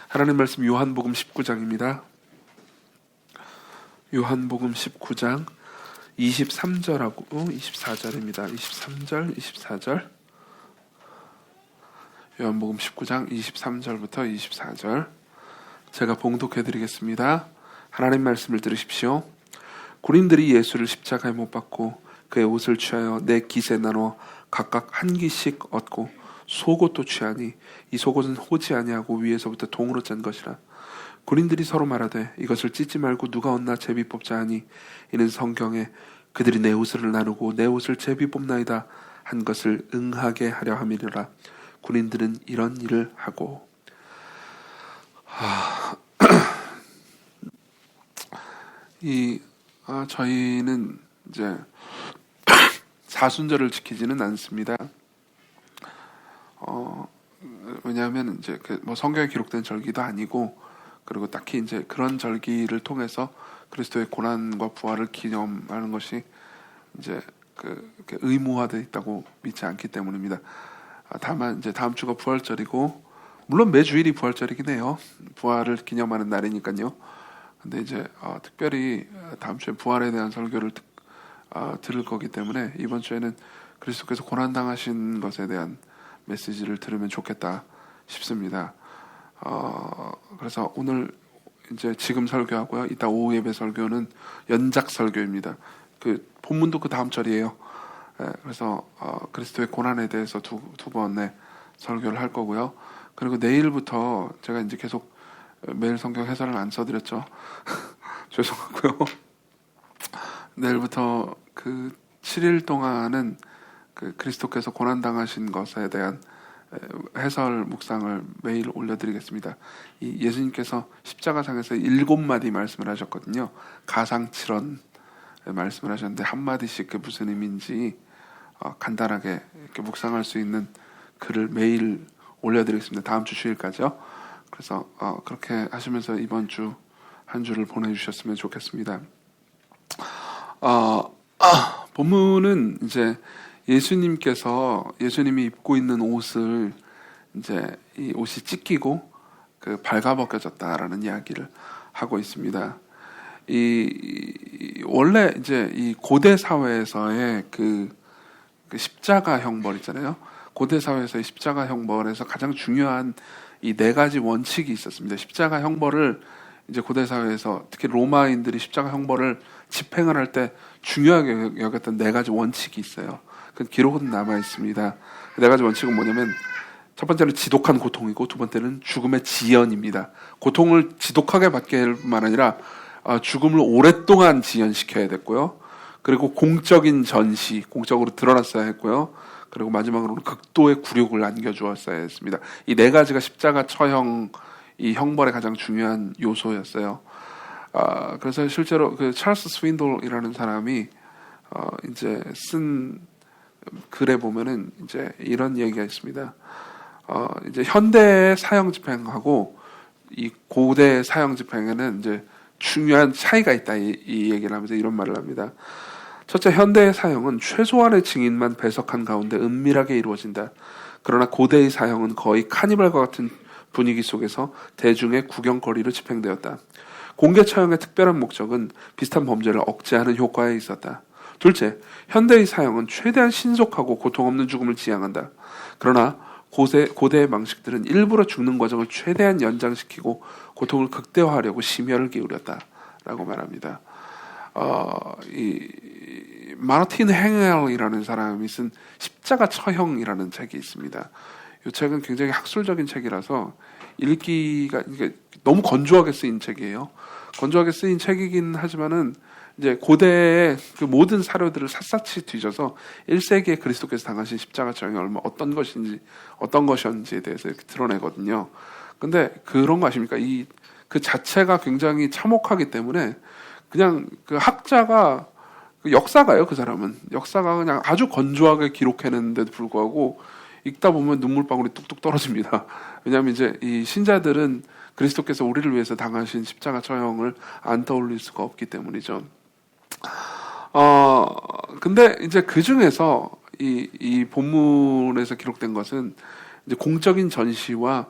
하나님 말씀 요한복음 19장입니다. 요한복음 19장 23절하고 24절입니다. 23절, 24절. 요한복음 19장 23절부터 24절. 제가 봉독해 드리겠습니다. 하나님 말씀을 들으십시오. 군인들이 예수를 십자가에 못 박고 그의 옷을 취하여 네 깃에 나눠 각각 한 깃씩 얻고 속옷도 취하니 이 속옷은 호지 아니하고 위에서부터 동으로 짠 것이라. 군인들이 서로 말하되 이것을 찢지 말고 누가 얻나 제비 뽑자 하니 이는 성경에 그들이 내 옷을 나누고 내 옷을 제비 뽑나이다 한 것을 응하게 하려 함이니라. 군인들은 이런 일을 하고 저희는 이제 사순절을 지키지는 않습니다. 왜냐하면 이제 성경에 기록된 절기도 아니고, 그리고 딱히 이제 그런 절기를 통해서 그리스도의 고난과 부활을 기념하는 것이 이제 이렇게 의무화되어 있다고 믿지 않기 때문입니다. 다만 이제 다음 주가 부활절이고, 물론 매주일이 부활절이긴 해요. 부활을 기념하는 날이니까요. 근데 이제 특별히 다음 주에 부활에 대한 설교를 들을 거기 때문에 이번 주에는 그리스도께서 고난 당하신 것에 대한 메시지를 들으면 좋겠다 싶습니다. 그래서 오늘 이제 지금 설교하고요, 이따 오후 예배 설교는 연작 설교입니다. 그 본문도 그 다음 절이에요. 그래서 그리스도의 고난에 대해서 두 번의 설교를 할 거고요. 그리고 내일부터 제가 이제 계속 매일 성경 해설을 안 써드렸죠. 죄송하고요. 내일부터 그 7일 동안은 그 그리스도께서 고난 당하신 것에 대한 해설 묵상을 매일 올려드리겠습니다. 이 예수님께서 십자가상에서 7마디 말씀을 하셨거든요. 가상칠언 말씀을 하셨는데 한마디씩 그 무슨 의미인지 간단하게 이렇게 묵상할 수 있는 글을 매일 올려드리겠습니다. 다음 주 주일까지요. 그래서 그렇게 하시면서 이번 주 한 주를 보내주셨으면 좋겠습니다. 본문은 이제 예수님이 입고 있는 옷을 이제 이 옷이 찢기고 발가벗겨졌다라는 이야기를 하고 있습니다. 원래 이제 이 고대 사회에서의 그 십자가 형벌 있잖아요. 고대 사회에서의 십자가 형벌에서 가장 중요한 이 4가지 원칙이 있었습니다. 십자가 형벌을 이제 고대 사회에서 특히 로마인들이 십자가 형벌을 집행을 할 때 중요하게 여겼던 4가지 원칙이 있어요. 그 기록은 남아 있습니다. 4가지 원칙은 뭐냐면, 첫 번째는 지독한 고통이고, 두 번째는 죽음의 지연입니다. 고통을 지독하게 받게 할 뿐만 아니라 죽음을 오랫동안 지연시켜야 됐고요. 그리고 공적인 전시, 공적으로 드러났어야 했고요. 그리고 마지막으로는 극도의 굴욕을 안겨주었어야 했습니다. 이 4가지가 십자가 처형, 이 형벌의 가장 중요한 요소였어요. 그래서 실제로 그 찰스 스윈돌이라는 사람이 이제 쓴 글에 보면은 이제 이런 얘기가 있습니다. 이제 현대 사형 집행하고 이 고대 사형 집행에는 이제 중요한 차이가 있다, 이 얘기를 하면서 이런 말을 합니다. 첫째, 현대의 사형은 최소한의 증인만 배석한 가운데 은밀하게 이루어진다. 그러나 고대의 사형은 거의 카니발과 같은 분위기 속에서 대중의 구경거리로 집행되었다. 공개 처형의 특별한 목적은 비슷한 범죄를 억제하는 효과에 있었다. 둘째, 현대의 사형은 최대한 신속하고 고통 없는 죽음을 지향한다. 그러나 고대의 방식들은 일부러 죽는 과정을 최대한 연장시키고 고통을 극대화하려고 심혈을 기울였다라고 말합니다. 이 마르틴 행헬이라는 사람이 쓴 십자가 처형이라는 책이 있습니다. 이 책은 굉장히 학술적인 책이라서 읽기가 너무 건조하게 쓰인 책이에요. 건조하게 쓰인 책이긴 하지만은 이제 고대의 그 모든 사료들을 샅샅이 뒤져서 1세기에 그리스도께서 당하신 십자가 처형이 어떤 것이었는지에 대해서 이렇게 드러내거든요. 근데 그런 거 아십니까? 그 자체가 굉장히 참혹하기 때문에 그냥 그 학자가 역사가요, 그 사람은. 역사가 그냥 아주 건조하게 기록해냈는데도 불구하고 읽다 보면 눈물방울이 뚝뚝 떨어집니다. 왜냐하면 이제 이 신자들은 그리스도께서 우리를 위해서 당하신 십자가 처형을 안 떠올릴 수가 없기 때문이죠. 근데 이제 그 중에서 이 본문에서 기록된 것은 이제 공적인 전시와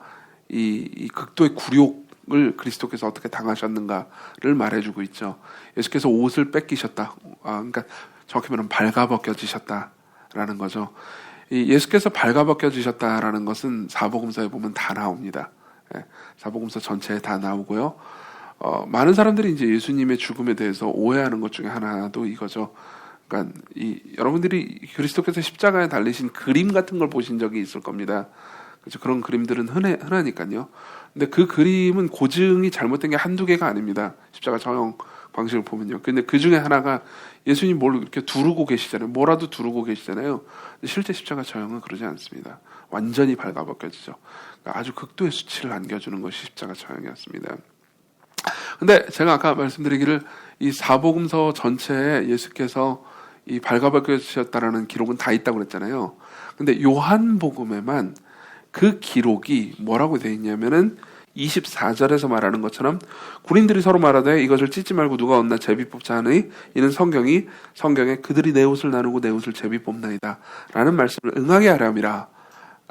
이 극도의 굴욕을 그리스도께서 어떻게 당하셨는가를 말해주고 있죠. 예수께서 옷을 뺏기셨다. 그러니까 정확히 말하면 발가벗겨지셨다라는 거죠. 이 예수께서 발가벗겨지셨다라는 것은 사복음서에 보면 다 나옵니다. 예, 사복음서 전체에 다 나오고요. 많은 사람들이 이제 예수님의 죽음에 대해서 오해하는 것 중에 하나도 이거죠. 그러니까 여러분들이 그리스도께서 십자가에 달리신 그림 같은 걸 보신 적이 있을 겁니다. 그렇죠? 그런 그림들은 흔하니까요. 근데 그 그림은 고증이 잘못된 게 한두 개가 아닙니다. 십자가 저형 방식을 보면요. 근데 그 중에 하나가 예수님 뭘 이렇게 두르고 계시잖아요. 뭐라도 두르고 계시잖아요. 실제 십자가 저형은 그러지 않습니다. 완전히 발가벗겨지죠. 그러니까 아주 극도의 수치를 안겨주는 것이 십자가 저형이었습니다. 근데 제가 아까 말씀드리기를 이 사복음서 전체에 예수께서 이 발가벗겨지셨다라는 기록은 다 있다고 그랬잖아요. 근데 요한복음에만 그 기록이 뭐라고 되어 있냐면은 24절에서 말하는 것처럼 군인들이 서로 말하되 이것을 찢지 말고 누가 얻나 제비 뽑자 하니 이는 성경에 그들이 내 옷을 나누고 내 옷을 제비 뽑나이다 라는 말씀을 응하게 하렴이라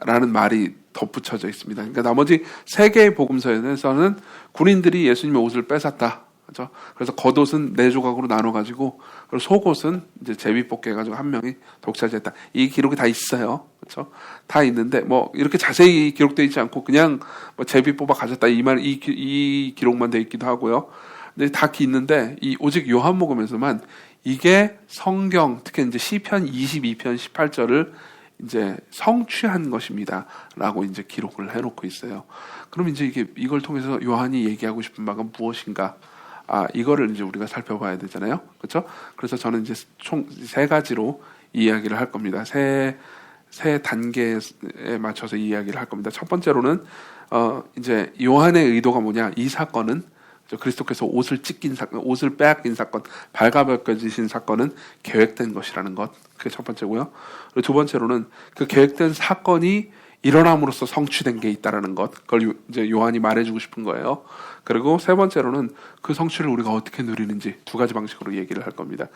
라는 말이 덧붙여져 있습니다. 그러니까 나머지 세 개의 복음서에서는 군인들이 예수님의 옷을 뺏었다. 그렇죠? 그래서 겉옷은 네 조각으로 나눠가지고 그리고 속옷은 이제 제비 뽑게 해가지고 한 명이 독차지했다. 이 기록이 다 있어요. 그렇죠? 다 있는데 뭐 이렇게 자세히 기록되어 있지 않고 그냥 뭐 제비 뽑아 가졌다 이 기록만 돼 있기도 하고요. 근데 다 있는데 이 오직 요한복음에서만 이게 성경 특히 이제 시편 22편 18절을 이제 성취한 것입니다라고 이제 기록을 해놓고 있어요. 그럼 이제 이걸 통해서 요한이 얘기하고 싶은 바가 무엇인가? 이거를 이제 우리가 살펴봐야 되잖아요. 그렇죠? 그래서 저는 이제 총 세 가지로 이야기를 할 겁니다. 세 단계에 맞춰서 이야기를 할 겁니다. 첫 번째로는 이제 요한의 의도가 뭐냐? 이 사건은 그리스도께서 옷을 찢긴 사건, 옷을 빼앗긴 사건, 발가벗겨지신 사건은 계획된 것이라는 것. 그게 첫 번째고요. 그리고 두 번째로는 그 계획된 사건이 일어남으로써 성취된 게 있다라는 것. 그걸 이제 요한이 말해주고 싶은 거예요. 그리고 세 번째로는 그 성취를 우리가 어떻게 누리는지 두 가지 방식으로 얘기를 할 겁니다.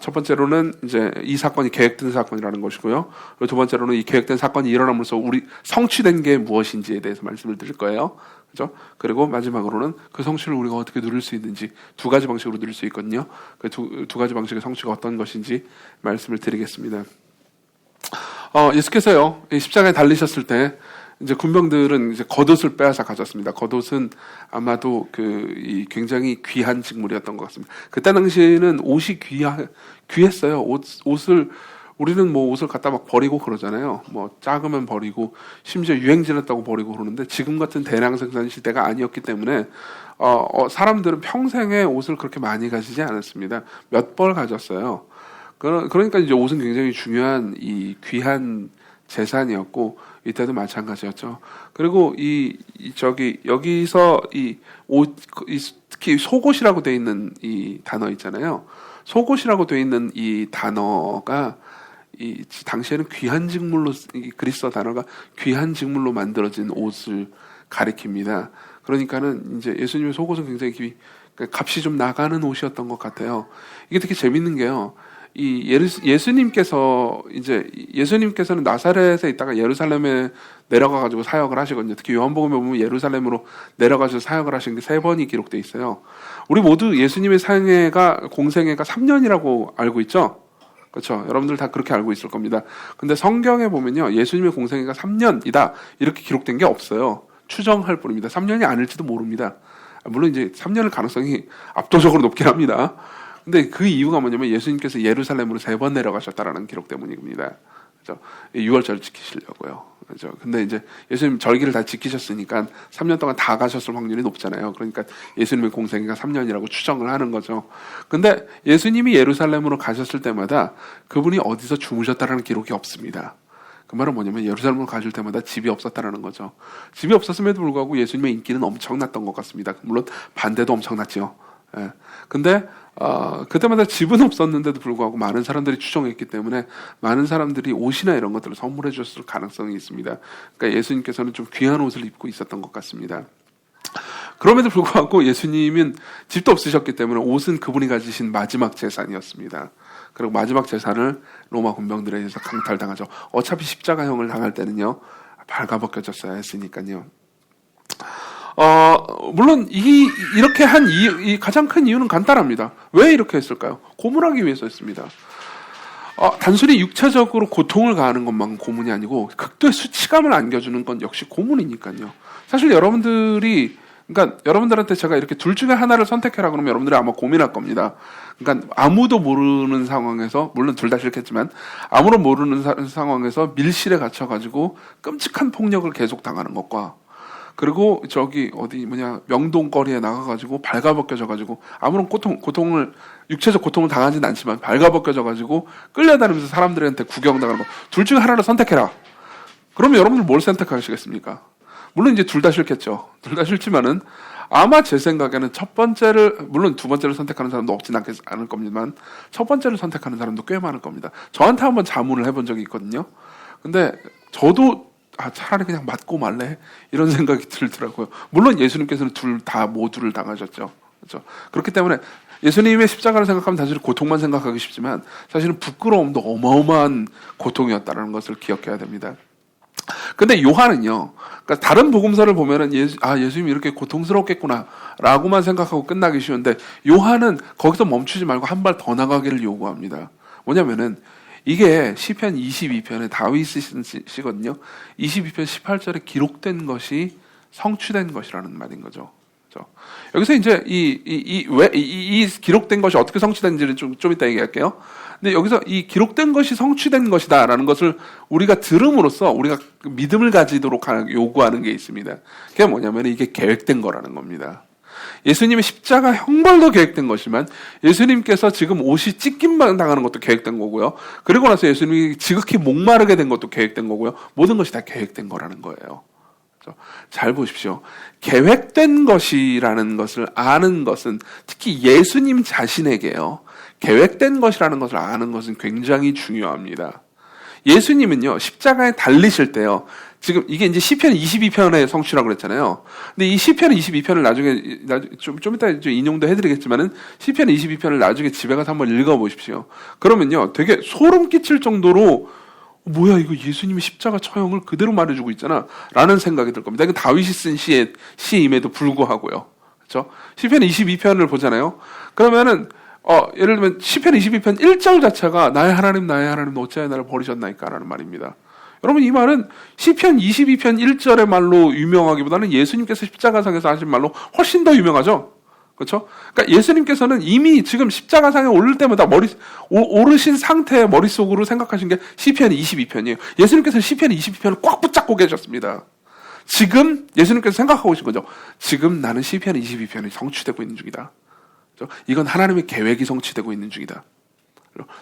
첫 번째로는 이제 이 사건이 계획된 사건이라는 것이고요. 그리고 두 번째로는 이 계획된 사건이 일어남으로써 우리 성취된 게 무엇인지에 대해서 말씀을 드릴 거예요. 그죠? 그리고 마지막으로는 그 성취를 우리가 어떻게 누릴 수 있는지 두 가지 방식으로 누릴 수 있거든요. 그 두 가지 방식의 성취가 어떤 것인지 말씀을 드리겠습니다. 예수께서요, 십자가에 달리셨을 때, 이제 군병들은 이제 겉옷을 빼앗아 가졌습니다. 겉옷은 아마도 이 굉장히 귀한 직물이었던 것 같습니다. 그때 당시에는 옷이 귀했어요. 옷을, 우리는 뭐 옷을 갖다 막 버리고 그러잖아요. 뭐 작으면 버리고, 심지어 유행 지났다고 버리고 그러는데 지금 같은 대량 생산 시대가 아니었기 때문에, 사람들은 평생에 옷을 그렇게 많이 가지지 않았습니다. 몇 벌 가졌어요. 그러니까 이제 옷은 굉장히 중요한 귀한 재산이었고 이때도 마찬가지였죠. 그리고 여기서 특히 속옷이라고 돼 있는 이 단어 있잖아요. 속옷이라고 돼 있는 이 단어가 당시에는 귀한 직물로 그리스어 단어가 귀한 직물로 만들어진 옷을 가리킵니다. 그러니까는 이제 예수님의 속옷은 굉장히 값이 좀 나가는 옷이었던 것 같아요. 이게 되게 재밌는 게요. 예수님께서는 나사렛에 있다가 예루살렘에 내려가가지고 사역을 하시거든요. 특히 요한복음에 보면 예루살렘으로 내려가셔서 사역을 하신 게 3번이 기록돼 있어요. 우리 모두 예수님의 공생애가 3년이라고 알고 있죠? 그렇죠? 여러분들 다 그렇게 알고 있을 겁니다. 근데 성경에 보면요. 예수님의 공생애가 3년이다. 이렇게 기록된 게 없어요. 추정할 뿐입니다. 3년이 아닐지도 모릅니다. 물론 이제 3년의 가능성이 압도적으로 높긴 합니다. 근데 그 이유가 뭐냐면 예수님께서 예루살렘으로 3번 내려가셨다라는 기록 때문입니다. 그죠? 6월절을 지키시려고요. 그죠? 근데 이제 예수님 절기를 다 지키셨으니까 3년 동안 다 가셨을 확률이 높잖아요. 그러니까 예수님의 공생애가 3년이라고 추정을 하는 거죠. 근데 예수님이 예루살렘으로 가셨을 때마다 그분이 어디서 주무셨다라는 기록이 없습니다. 그 말은 뭐냐면 예루살렘으로 가실 때마다 집이 없었다라는 거죠. 집이 없었음에도 불구하고 예수님의 인기는 엄청났던 것 같습니다. 물론 반대도 엄청났죠. 예. 근데 그때마다 집은 없었는데도 불구하고 많은 사람들이 추종했기 때문에 많은 사람들이 옷이나 이런 것들을 선물해 주셨을 가능성이 있습니다. 그러니까 예수님께서는 좀 귀한 옷을 입고 있었던 것 같습니다. 그럼에도 불구하고 예수님은 집도 없으셨기 때문에 옷은 그분이 가지신 마지막 재산이었습니다. 그리고 마지막 재산을 로마 군병들에 의해서 강탈당하죠. 어차피 십자가형을 당할 때는요 발가벗겨졌어야 했으니까요. 물론 이렇게 한 이 가장 큰 이유는 간단합니다. 왜 이렇게 했을까요? 고문하기 위해서 했습니다. 단순히 육체적으로 고통을 가하는 것만 고문이 아니고 극도의 수치감을 안겨주는 건 역시 고문이니까요. 사실 여러분들한테 제가 이렇게 둘 중에 하나를 선택해라 그러면 여러분들이 아마 고민할 겁니다. 그러니까 아무도 모르는 상황에서, 물론 둘 다 싫겠지만 아무도 모르는 상황에서 밀실에 갇혀가지고 끔찍한 폭력을 계속 당하는 것과, 그리고 명동거리에 나가가지고 발가벗겨져가지고 아무런 육체적 고통을 당하지는 않지만 발가벗겨져가지고 끌려다니면서 사람들한테 구경당하는 거, 둘 중에 하나를 선택해라. 그러면 여러분들 뭘 선택하시겠습니까? 물론 이제 둘 다 싫겠죠. 둘 다 싫지만은 아마 제 생각에는 물론 두 번째를 선택하는 사람도 없진 않을 겁니다만 첫 번째를 선택하는 사람도 꽤 많을 겁니다. 저한테 한번 자문을 해본 적이 있거든요. 근데 저도 차라리 그냥 맞고 말래 이런 생각이 들더라고요. 물론 예수님께서는 모두를 당하셨죠. 그렇죠? 그렇기 때문에 예수님의 십자가를 생각하면 사실 고통만 생각하기 쉽지만 사실은 부끄러움도 어마어마한 고통이었다는 것을 기억해야 됩니다. 근데 요한은요, 그러니까 다른 복음서를 보면은 예수님이 이렇게 고통스럽겠구나 라고만 생각하고 끝나기 쉬운데, 요한은 거기서 멈추지 말고 한 발 더 나가기를 요구합니다. 뭐냐면은 이게 시편 22편에 다윗이 쓴 시거든요. 22편 18절에 기록된 것이 성취된 것이라는 말인 거죠. 그렇죠? 여기서 이제 이 기록된 것이 어떻게 성취된지를 좀 이따 얘기할게요. 근데 여기서 이 기록된 것이 성취된 것이다라는 것을 우리가 들음으로써 우리가 믿음을 가지도록 요구하는 게 있습니다. 그게 뭐냐면 이게 계획된 거라는 겁니다. 예수님의 십자가 형벌도 계획된 것이지만 예수님께서 지금 옷이 찢김만 당하는 것도 계획된 거고요. 그리고 나서 예수님이 지극히 목마르게 된 것도 계획된 거고요. 모든 것이 다 계획된 거라는 거예요. 잘 보십시오. 계획된 것이라는 것을 아는 것은, 특히 예수님 자신에게요, 계획된 것이라는 것을 아는 것은 굉장히 중요합니다. 예수님은요, 십자가에 달리실 때요, 지금 이게 이제 시편 22편의 성취라고 그랬잖아요. 근데 이 시편 22편을 나중에 좀 이따 인용도 해드리겠지만은 시편 22편을 나중에 집에 가서 한번 읽어보십시오. 그러면요, 되게 소름 끼칠 정도로 뭐야 이거 예수님의 십자가 처형을 그대로 말해주고 있잖아 라는 생각이 들 겁니다. 이건 다윗이 쓴 시임에도 불구하고요. 그렇죠? 시편 22편을 보잖아요. 그러면은 예를 들면 시편 22편 1절 자체가 나의 하나님 어찌하여 나를 버리셨나이까 라는 말입니다. 여러분, 이 말은 시편 22편 1절의 말로 유명하기보다는 예수님께서 십자가상에서 하신 말로 훨씬 더 유명하죠. 그렇죠? 그러니까 예수님께서는 이미 지금 십자가상에 오를 때마다 오르신 상태의 머릿속으로 생각하신 게 시편 22편이에요. 예수님께서는 시편 22편을 꽉 붙잡고 계셨습니다. 지금 예수님께서 생각하고 계신 거죠. 지금 나는 시편 22편이 성취되고 있는 중이다. 그렇죠? 이건 하나님의 계획이 성취되고 있는 중이다.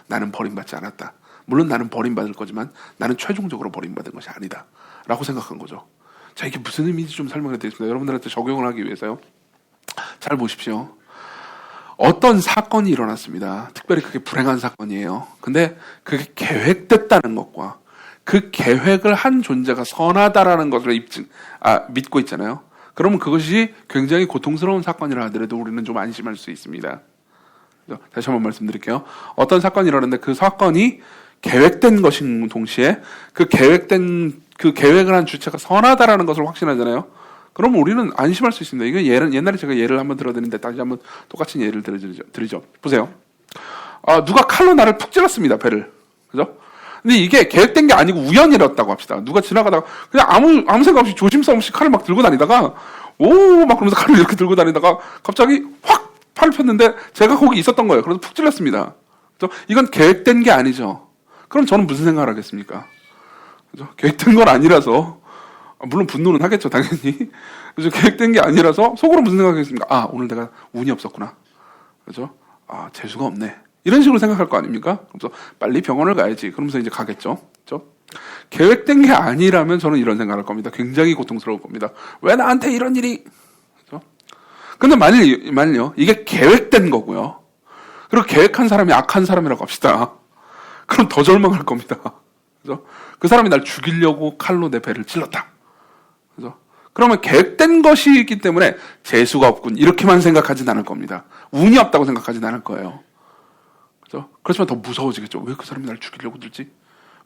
나는 버림받지 않았다. 물론 나는 버림받을 거지만 나는 최종적으로 버림받은 것이 아니다 라고 생각한 거죠. 자, 이게 무슨 의미인지 좀 설명해 드리겠습니다. 여러분들한테 적용을 하기 위해서요. 잘 보십시오. 어떤 사건이 일어났습니다. 특별히 그게 불행한 사건이에요. 근데 그게 계획됐다는 것과 그 계획을 한 존재가 선하다라는 것을 믿고 있잖아요. 그러면 그것이 굉장히 고통스러운 사건이라 하더라도 우리는 좀 안심할 수 있습니다. 다시 한번 말씀드릴게요. 어떤 사건이 일어났는데 그 사건이 계획된 것인 동시에 그 계획을 한 주체가 선하다라는 것을 확신하잖아요. 그러면 우리는 안심할 수 있습니다. 이거 옛날에 제가 예를 한번 들어드렸는데 다시 한번 똑같은 예를 드리죠. 보세요. 누가 칼로 나를 푹 찔렀습니다. 배를. 그죠? 근데 이게 계획된 게 아니고 우연이었다고 합시다. 누가 지나가다가 그냥 아무 생각 없이 조심성 없이 칼을 막 들고 다니다가 막 그러면서 칼을 이렇게 들고 다니다가 갑자기 확 팔을 폈는데 제가 거기 있었던 거예요. 그래서 푹 찔렸습니다. 그죠? 이건 계획된 게 아니죠. 그럼 저는 무슨 생각을 하겠습니까? 그죠? 계획된 건 아니라서, 물론 분노는 하겠죠, 당연히. 그죠? 계획된 게 아니라서 속으로 무슨 생각하겠습니까? 오늘 내가 운이 없었구나. 그죠? 재수가 없네. 이런 식으로 생각할 거 아닙니까? 그래서 빨리 병원을 가야지. 그러면서 이제 가겠죠. 그죠? 계획된 게 아니라면 저는 이런 생각을 할 겁니다. 굉장히 고통스러울 겁니다. 왜 나한테 이런 일이? 그죠? 근데 만일요, 이게 계획된 거고요. 그리고 계획한 사람이 악한 사람이라고 합시다. 그럼 더 절망할 겁니다. 그죠? 그 사람이 날 죽이려고 칼로 내 배를 찔렀다. 그죠? 그러면 계획된 것이기 때문에 재수가 없군. 이렇게만 생각하진 않을 겁니다. 운이 없다고 생각하진 않을 거예요. 그죠? 그렇지만 더 무서워지겠죠. 왜 그 사람이 나를 죽이려고 들지?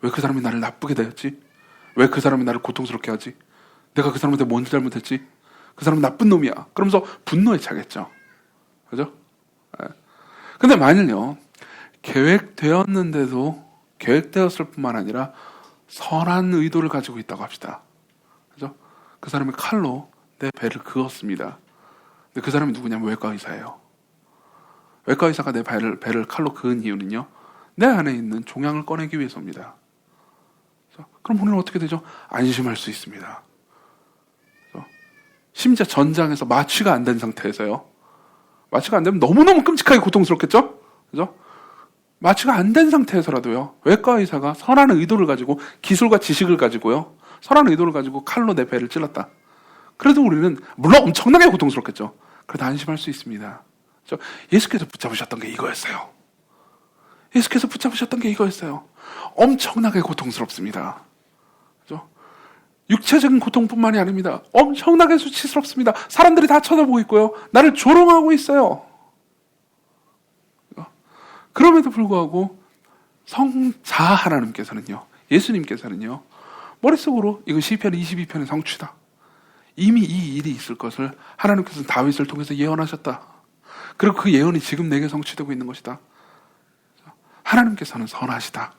왜 그 사람이 나를 나쁘게 대했지? 왜 그 사람이 나를 고통스럽게 하지? 내가 그 사람한테 뭔 잘못했지? 그 사람은 나쁜 놈이야. 그러면서 분노에 차겠죠. 그죠? 예. 근데 만일요, 계획되었는데도 계획되었을 뿐만 아니라 선한 의도를 가지고 있다고 합시다. 그죠? 그 사람이 칼로 내 배를 그었습니다. 근데 그 사람이 누구냐면 외과 의사예요. 외과 의사가 내 배를 칼로 그은 이유는요, 내 안에 있는 종양을 꺼내기 위해서입니다. 그럼 우리는 어떻게 되죠? 안심할 수 있습니다. 심지어 전장에서 마취가 안 된 상태에서요. 마취가 안 되면 너무너무 끔찍하게 고통스럽겠죠? 그죠? 마취가 안 된 상태에서라도요, 외과 의사가 선한 의도를 가지고, 기술과 지식을 가지고요, 선한 의도를 가지고 칼로 내 배를 찔렀다. 그래도 우리는, 물론 엄청나게 고통스럽겠죠. 그래도 안심할 수 있습니다. 그죠? 예수께서 붙잡으셨던 게 이거였어요. 예수께서 붙잡으셨던 게 이거였어요. 엄청나게 고통스럽습니다. 그죠? 육체적인 고통뿐만이 아닙니다. 엄청나게 수치스럽습니다. 사람들이 다 쳐다보고 있고요. 나를 조롱하고 있어요. 그럼에도 불구하고 성자 하나님께서는요, 예수님께서는요, 머릿속으로 이거 시편 22편의 성취다. 이미 이 일이 있을 것을 하나님께서는 다윗을 통해서 예언하셨다. 그리고 그 예언이 지금 내게 성취되고 있는 것이다. 하나님께서는 선하시다.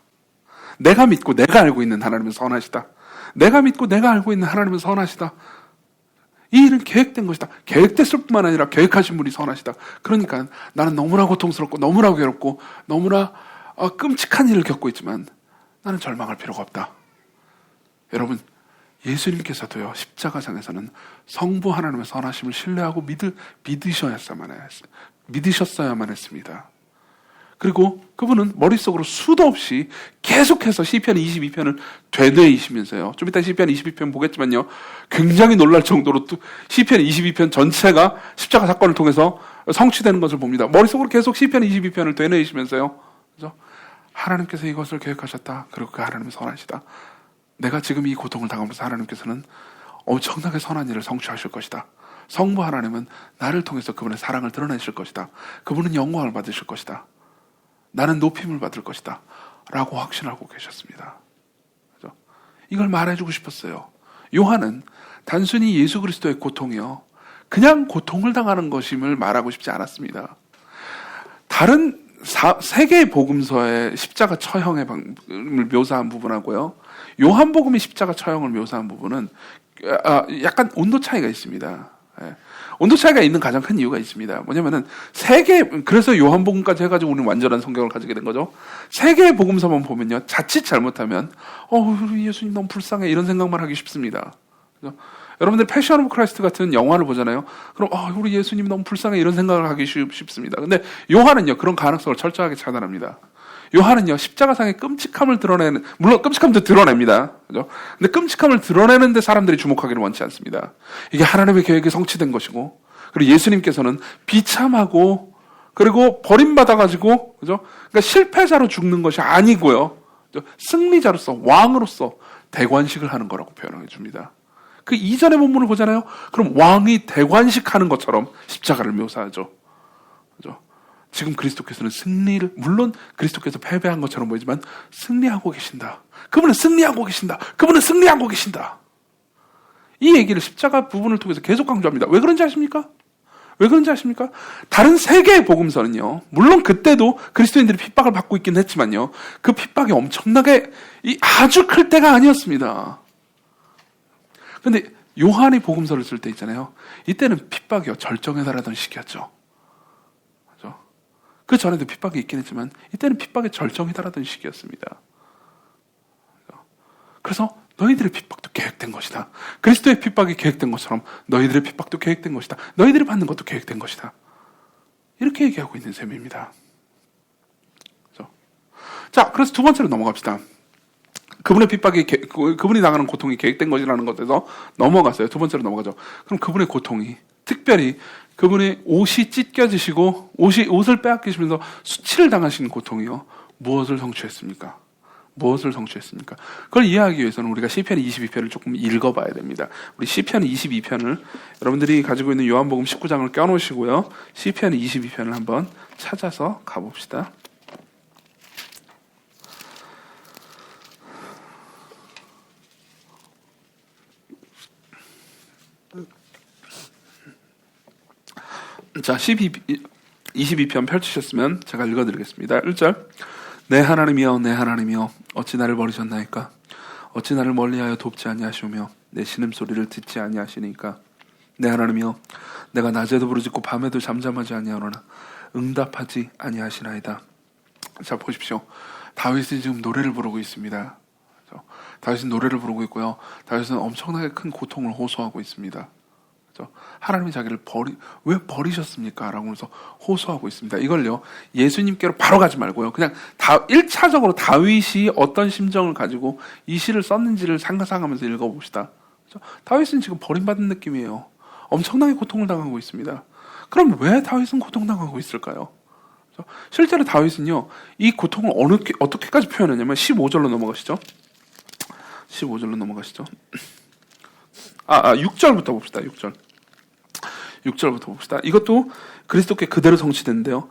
내가 믿고 내가 알고 있는 하나님은 선하시다. 내가 믿고 내가 알고 있는 하나님은 선하시다. 이 일은 계획된 것이다. 계획됐을 뿐만 아니라 계획하신 분이 선하시다. 그러니까 나는 너무나 고통스럽고 너무나 괴롭고 너무나 끔찍한 일을 겪고 있지만 나는 절망할 필요가 없다. 여러분, 예수님께서도요, 십자가상에서는 성부 하나님의 선하심을 신뢰하고 믿으셨어야만 했습니다. 그리고 그분은 머릿속으로 수도 없이 계속해서 시편 22편을 되뇌이시면서요. 좀 이따 시편 22편 보겠지만요, 굉장히 놀랄 정도로 또 시편 22편 전체가 십자가 사건을 통해서 성취되는 것을 봅니다. 머릿속으로 계속 시편 22편을 되뇌이시면서요, 그죠? 하나님께서 이것을 계획하셨다. 그리고 그 하나님은 선하시다. 내가 지금 이 고통을 당하면서 하나님께서는 엄청나게 선한 일을 성취하실 것이다. 성부 하나님은 나를 통해서 그분의 사랑을 드러내실 것이다. 그분은 영광을 받으실 것이다. 나는 높임을 받을 것이다. 라고 확신하고 계셨습니다. 그죠? 이걸 말해주고 싶었어요. 요한은 단순히 예수 그리스도의 고통이요, 그냥 고통을 당하는 것임을 말하고 싶지 않았습니다. 다른 세 개의 복음서의 십자가 처형의 방법을 묘사한 부분하고요, 요한복음의 십자가 처형을 묘사한 부분은 약간 온도 차이가 있습니다. 예. 온도 차이가 있는 가장 큰 이유가 있습니다. 뭐냐면은 그래서 요한복음까지 해가지고 우리는 완전한 성경을 가지게 된 거죠. 세 개의 복음서만 보면요, 자칫 잘못하면 우리 예수님 너무 불쌍해 이런 생각만 하기 쉽습니다. 그죠? 여러분들 패션 오브 크라이스트 같은 영화를 보잖아요. 그럼 우리 예수님 너무 불쌍해 이런 생각을 하기 쉽습니다. 근데 요한은요, 그런 가능성을 철저하게 차단합니다. 요한은요, 십자가상의 끔찍함을 드러내는, 물론 끔찍함도 드러냅니다. 그죠? 근데 끔찍함을 드러내는데 사람들이 주목하기를 원치 않습니다. 이게 하나님의 계획이 성취된 것이고, 그리고 예수님께서는 비참하고, 그리고 버림받아가지고, 그죠? 그러니까 실패자로 죽는 것이 아니고요, 그죠? 승리자로서, 왕으로서 대관식을 하는 거라고 표현해 줍니다. 그 이전의 본문을 보잖아요? 그럼 왕이 대관식 하는 것처럼 십자가를 묘사하죠. 그죠? 지금 그리스도께서는 승리를, 물론 그리스도께서 패배한 것처럼 보이지만 승리하고 계신다. 그분은 승리하고 계신다. 그분은 승리하고 계신다. 이 얘기를 십자가 부분을 통해서 계속 강조합니다. 왜 그런지 아십니까? 왜 그런지 아십니까? 다른 세 개의 복음서는요, 물론 그때도 그리스도인들이 핍박을 받고 있긴 했지만요, 그 핍박이 엄청나게 아주 클 때가 아니었습니다. 근데 요한이 복음서를 쓸 때 있잖아요, 이때는 핍박이요, 절정에 달하던 시기였죠. 그 전에도 핍박이 있긴 했지만 이때는 핍박의 절정에 달하던 시기였습니다. 그래서 너희들의 핍박도 계획된 것이다. 그리스도의 핍박이 계획된 것처럼 너희들의 핍박도 계획된 것이다. 너희들이 받는 것도 계획된 것이다. 이렇게 얘기하고 있는 셈입니다. 그렇죠? 자, 그래서 두 번째로 넘어갑시다. 그분의 핍박이, 그분이 당하는 고통이 계획된 것이라는 것에서 넘어갔어요. 두 번째로 넘어가죠. 그럼 그분의 고통이, 특별히 그분의 옷이 찢겨지시고 옷을 빼앗기시면서 수치를 당하시는 고통이요, 무엇을 성취했습니까? 무엇을 성취했습니까? 그걸 이해하기 위해서는 우리가 시편 22편을 조금 읽어봐야 됩니다. 우리 시편 22편을 여러분들이 가지고 있는 요한복음 19장을 껴놓으시고요, 시편 22편을 한번 찾아서 가봅시다. 자, 22편 펼치셨으면 제가 읽어드리겠습니다. 1절. 내 하나님이여 내 하나님이여 어찌 나를 버리셨나이까. 어찌 나를 멀리하여 돕지 아니하시오며 내 신음소리를 듣지 아니하시니까. 내 하나님이여 내가 낮에도 부르짖고 밤에도 잠잠하지 아니하노나 응답하지 아니하시나이다. 자, 보십시오. 다윗이 지금 노래를 부르고 있습니다. 다윗은 노래를 부르고 있고요. 다윗은 엄청나게 큰 고통을 호소하고 있습니다. 하나님이 자기를 왜 버리셨습니까? 라고 해서 호소하고 있습니다. 이걸요, 예수님께로 바로 가지 말고요. 그냥 1차적으로 다윗이 어떤 심정을 가지고 이 시를 썼는지를 상상하면서 읽어봅시다. 다윗은 지금 버림받은 느낌이에요. 엄청나게 고통을 당하고 있습니다. 그럼 왜 다윗은 고통당하고 있을까요? 실제로 다윗은요, 이 고통을 어떻게까지 표현하냐면 15절로 넘어가시죠. 15절로 넘어가시죠. 6절부터 봅시다. 6절부터 봅시다. 이것도 그리스도께 그대로 성취되는데요.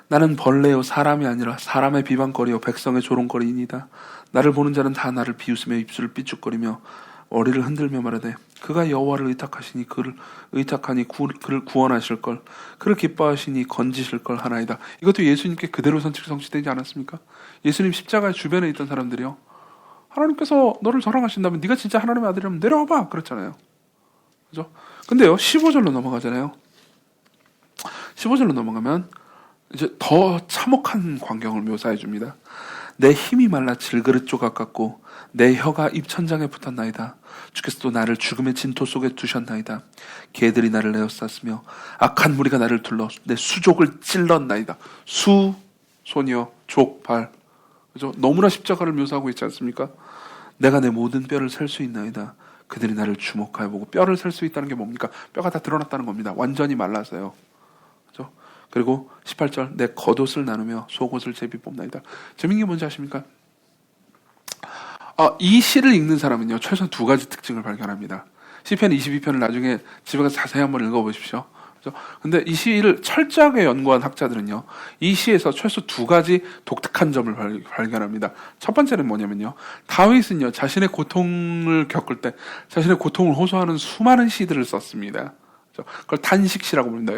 나는 벌레요 사람이 아니라 사람의 비방거리요 백성의 조롱거리이니다. 나를 보는 자는 다 나를 비웃으며 입술을 삐죽거리며 머리를 흔들며 말하되 그가 여호와를 의탁하시니 그를 구원하실 걸, 그를 기뻐하시니 건지실 걸 하나이다. 이것도 예수님께 그대로 성취되지 않았습니까? 예수님 십자가 주변에 있던 사람들이요, 하나님께서 너를 사랑하신다면 네가 진짜 하나님의 아들이라면 내려와봐 그랬잖아요. 그죠? 근데요, 15절로 넘어가잖아요. 15절로 넘어가면 이제 더 참혹한 광경을 묘사해 줍니다. 내 힘이 말라 질그릇 조각 같고 내 혀가 입천장에 붙었나이다. 주께서 또 나를 죽음의 진토 속에 두셨나이다. 개들이 나를 에워쌌으며 악한 무리가 나를 둘러 내 수족을 찔렀나이다. 수, 소녀, 족, 발. 그죠? 너무나 십자가를 묘사하고 있지 않습니까? 내가 내 모든 뼈를 셀 수 있나이다. 그들이 나를 주목하여 보고. 뼈를 셀 수 있다는 게 뭡니까? 뼈가 다 드러났다는 겁니다. 완전히 말라서요. 그죠? 그리고 18절, 내 겉옷을 나누며 속옷을 제비 뽑나이다. 재밌는 게 뭔지 아십니까? 이 시를 읽는 사람은요, 최소한 두 가지 특징을 발견합니다. 시편 22편을 나중에 집에 가서 자세히 한번 읽어보십시오. 그죠? 근데 이 시를 철저하게 연구한 학자들은요, 이 시에서 최소 두 가지 독특한 점을 발견합니다. 첫 번째는 뭐냐면요, 다윗은요, 자신의 고통을 겪을 때 자신의 고통을 호소하는 수많은 시들을 썼습니다. 그걸 탄식시라고 부릅니다.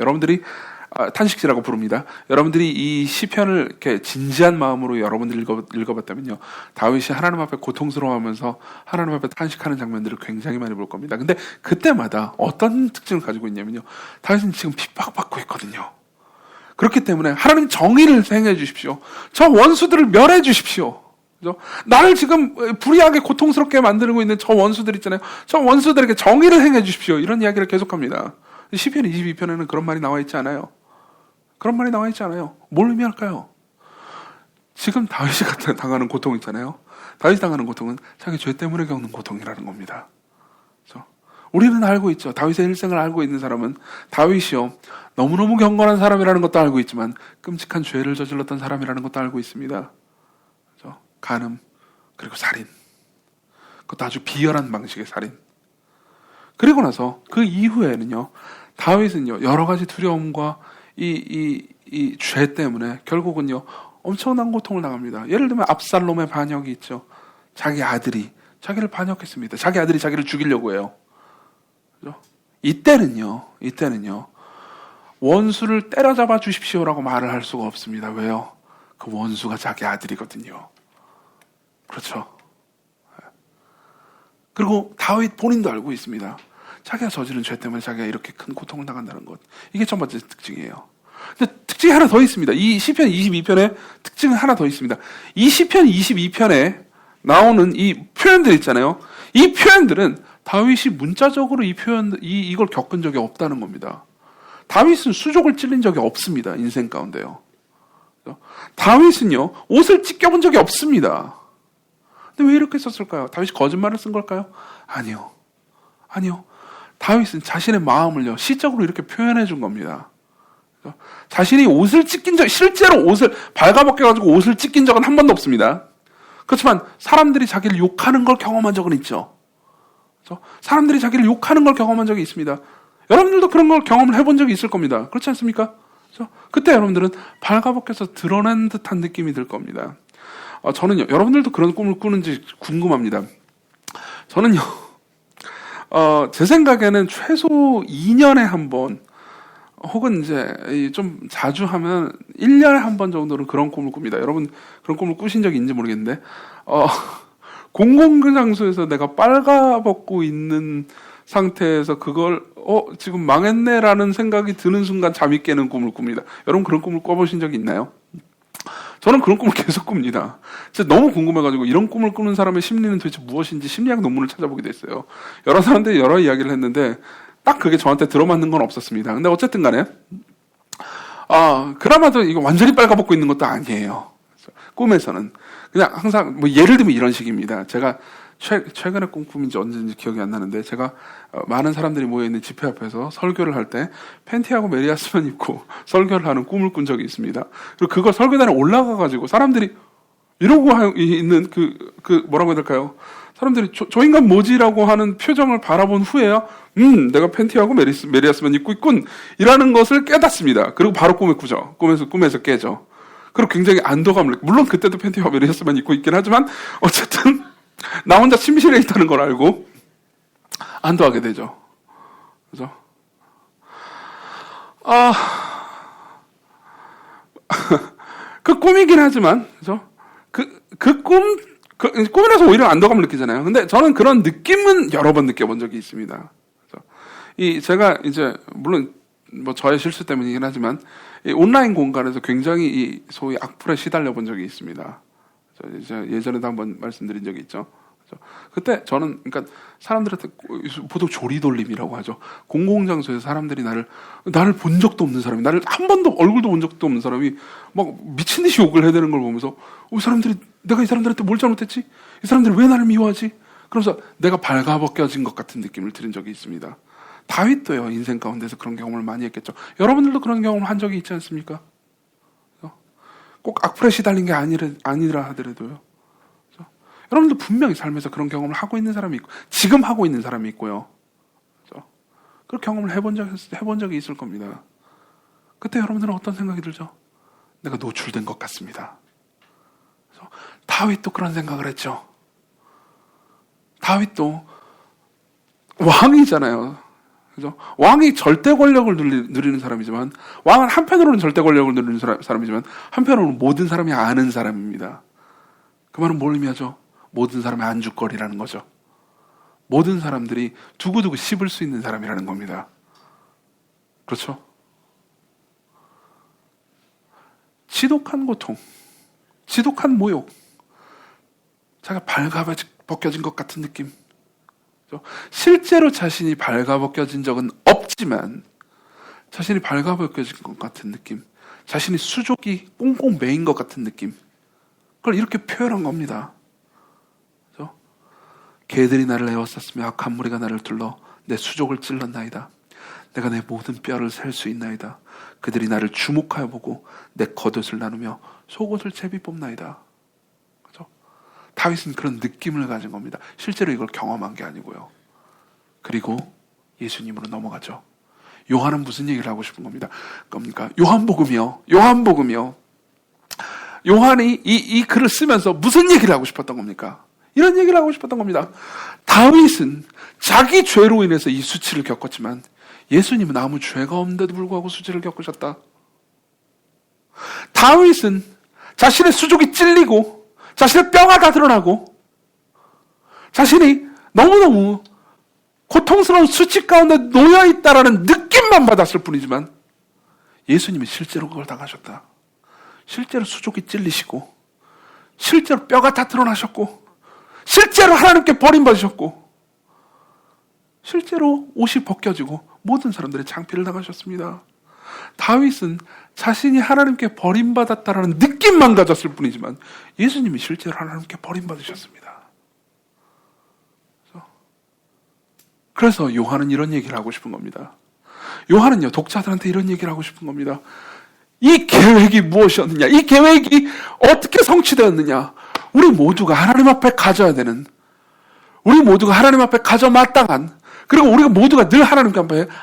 탄식시라고 부릅니다. 여러분들이 이 시편을 이렇게 진지한 마음으로 여러분들이 읽어봤다면요, 다윗이 하나님 앞에 고통스러워하면서 하나님 앞에 탄식하는 장면들을 굉장히 많이 볼 겁니다. 근데 그때마다 어떤 특징을 가지고 있냐면요, 다윗은 지금 핍박받고 있거든요. 그렇기 때문에 하나님 정의를 행해 주십시오. 저 원수들을 멸해 주십시오. 그죠? 나를 지금 불의하게 고통스럽게 만들고 있는 저 원수들 있잖아요. 저 원수들에게 정의를 행해 주십시오. 이런 이야기를 계속합니다. 시편 22편에는 그런 말이 나와 있지 않아요. 그런 말이 나와 있지 않아요. 뭘 의미할까요? 지금 다윗이 당하는 고통 있잖아요. 다윗이 당하는 고통은 자기 죄 때문에 겪는 고통이라는 겁니다. 그렇죠? 우리는 알고 있죠. 다윗의 일생을 알고 있는 사람은 다윗이요, 너무너무 경건한 사람이라는 것도 알고 있지만 끔찍한 죄를 저질렀던 사람이라는 것도 알고 있습니다. 그렇죠? 간음, 그리고 살인. 그것도 아주 비열한 방식의 살인. 그리고 나서 그 이후에는요, 다윗은요, 여러 가지 두려움과 이 죄 때문에 결국은요, 엄청난 고통을 당합니다. 예를 들면 압살롬의 반역이 있죠. 자기 아들이 자기를 반역했습니다. 자기 아들이 자기를 죽이려고 해요. 그죠? 이때는요, 원수를 때려잡아 주십시오라고 말을 할 수가 없습니다. 왜요? 그 원수가 자기 아들이거든요. 그렇죠? 그리고 다윗 본인도 알고 있습니다. 자기가 저지른 죄 때문에 자기가 이렇게 큰 고통을 당한다는 것. 이게 첫 번째 특징이에요. 근데 특징이 하나 더 있습니다. 이 시편 22편에 특징은 하나 더 있습니다. 이 시편 22편에 나오는 이 표현들 있잖아요. 이 표현들은 다윗이 문자적으로 이걸 겪은 적이 없다는 겁니다. 다윗은 수족을 찔린 적이 없습니다. 인생 가운데요. 다윗은요, 옷을 찢겨본 적이 없습니다. 근데 왜 이렇게 썼을까요? 다윗이 거짓말을 쓴 걸까요? 아니요. 다윗은 자신의 마음을요, 시적으로 이렇게 표현해 준 겁니다. 자신이 옷을 찢긴 실제로 옷을 발가벗겨가지고 옷을 찢긴 적은 한 번도 없습니다. 그렇지만 사람들이 자기를 욕하는 걸 경험한 적은 있죠. 사람들이 자기를 욕하는 걸 경험한 적이 있습니다. 여러분들도 그런 걸 경험을 해본 적이 있을 겁니다. 그렇지 않습니까? 그때 여러분들은 발가벗겨서 드러낸 듯한 느낌이 들 겁니다. 저는요, 여러분들도 그런 꿈을 꾸는지 궁금합니다. 저는요, 제 생각에는 최소 2년에 한 번, 혹은 이제 좀 자주 하면 1년에 한 번 정도는 그런 꿈을 꿉니다. 여러분 그런 꿈을 꾸신 적이 있는지 모르겠는데 공공장소에서 내가 빨가벗고 있는 상태에서 그걸 지금 망했네라는 생각이 드는 순간 잠이 깨는 꿈을 꿉니다. 여러분 그런 꿈을 꿔보신 적이 있나요? 저는 그런 꿈을 계속 꿉니다. 진짜 너무 궁금해가지고 이런 꿈을 꾸는 사람의 심리는 도대체 무엇인지 심리학 논문을 찾아보게 됐어요. 여러 사람들이 여러 이야기를 했는데 딱 그게 저한테 들어맞는 건 없었습니다. 근데 어쨌든 간에 그나마도 이거 완전히 빨가벗고 있는 것도 아니에요. 꿈에서는 그냥 항상 뭐 예를 들면 이런 식입니다. 제가 최근에 꾼 꿈인지 언제인지 기억이 안 나는데 제가 많은 사람들이 모여있는 집회 앞에서 설교를 할 때 팬티하고 메리아스만 입고 설교를 하는 꿈을 꾼 적이 있습니다. 그리고 그걸 설교단에 올라가가지고 사람들이 이러고 있는 뭐라고 해야 될까요? 사람들이 저 인간 뭐지라고 하는 표정을 바라본 후에야 내가 팬티하고 메리아스만 입고 있군 이라는 것을 깨닫습니다. 그리고 바로 꿈에 꾸죠. 꿈에서 깨죠. 그리고 굉장히 안도감을 물론 그때도 팬티와 메리아스만 입고 있긴 하지만 어쨌든 나 혼자 침실에 있다는 걸 알고 안도하게 되죠. 그죠? 그 꿈이긴 하지만, 그죠? 꿈이라서 오히려 안도감을 느끼잖아요. 근데 저는 그런 느낌은 여러 번 느껴본 적이 있습니다. 그죠? 제가 이제, 물론, 뭐 저의 실수 때문이긴 하지만, 이 온라인 공간에서 굉장히 이 소위 악플에 시달려 본 적이 있습니다. 이제 예전에도 한번 말씀드린 적이 있죠. 그때 저는 그러니까 사람들한테 보통 조리돌림이라고 하죠. 공공장소에서 사람들이 나를 본 적도 없는 사람이 나를 한 번도 얼굴도 본 적도 없는 사람이 막 미친 듯이 욕을 해대는 걸 보면서 내가 이 사람들한테 뭘 잘못했지? 이 사람들이 왜 나를 미워하지? 그러면서 내가 발가벗겨진 것 같은 느낌을 들은 적이 있습니다. 다윗도요 인생 가운데서 그런 경험을 많이 했겠죠. 여러분들도 그런 경험을 한 적이 있지 않습니까? 꼭 악플에 시달린 게 아니라 하더라도요. 여러분들 분명히 삶에서 그런 경험을 하고 있는 사람이 있고 지금 하고 있는 사람이 있고요. 그렇죠? 그런 경험을 해본 적이 있을 겁니다. 그때 여러분들은 어떤 생각이 들죠? 내가 노출된 것 같습니다. 그래서 다윗도 그런 생각을 했죠. 다윗도 왕이잖아요. 그죠? 왕이 절대 권력을 누리는 사람이지만 왕은 한편으로는 절대 권력을 누리는 사람이지만 한편으로는 모든 사람이 아는 사람입니다. 그 말은 뭘 의미하죠? 모든 사람의 안주거리라는 거죠. 모든 사람들이 두고두고 씹을 수 있는 사람이라는 겁니다. 그렇죠? 지독한 고통, 지독한 모욕, 자기가 발가벗겨진 것 같은 느낌. 실제로 자신이 발가벗겨진 적은 없지만 자신이 발가벗겨진 것 같은 느낌, 자신이 수족이 꽁꽁 매인 것 같은 느낌, 그걸 이렇게 표현한 겁니다. 개들이 나를 에워쌌으며 악한 무리가 나를 둘러 내 수족을 찔렀나이다. 내가 내 모든 뼈를 셀 수 있나이다. 그들이 나를 주목하여 보고 내 겉옷을 나누며 속옷을 제비 뽑나이다. 그죠? 다윗은 그런 느낌을 가진 겁니다. 실제로 이걸 경험한 게 아니고요. 그리고 예수님으로 넘어가죠. 요한은 무슨 얘기를 하고 싶은 겁니다. 요한복음이요. 요한이 이 글을 쓰면서 무슨 얘기를 하고 싶었던 겁니까? 이런 얘기를 하고 싶었던 겁니다. 다윗은 자기 죄로 인해서 이 수치를 겪었지만 예수님은 아무 죄가 없는데도 불구하고 수치를 겪으셨다. 다윗은 자신의 수족이 찔리고 자신의 뼈가 다 드러나고 자신이 너무너무 고통스러운 수치 가운데 놓여있다라는 느낌만 받았을 뿐이지만 예수님이 실제로 그걸 당하셨다. 실제로 수족이 찔리시고 실제로 뼈가 다 드러나셨고 실제로 하나님께 버림받으셨고 실제로 옷이 벗겨지고 모든 사람들의 창피를 당하셨습니다. 다윗은 자신이 하나님께 버림받았다라는 느낌만 가졌을 뿐이지만 예수님이 실제로 하나님께 버림받으셨습니다. 그래서 요한은 이런 얘기를 하고 싶은 겁니다. 요한은요 독자들한테 이런 얘기를 하고 싶은 겁니다. 이 계획이 무엇이었느냐, 이 계획이 어떻게 성취되었느냐, 우리 모두가 하나님 앞에 가져야 되는, 우리 모두가 하나님 앞에 가져 마땅한, 그리고 우리가 모두가 늘 하나님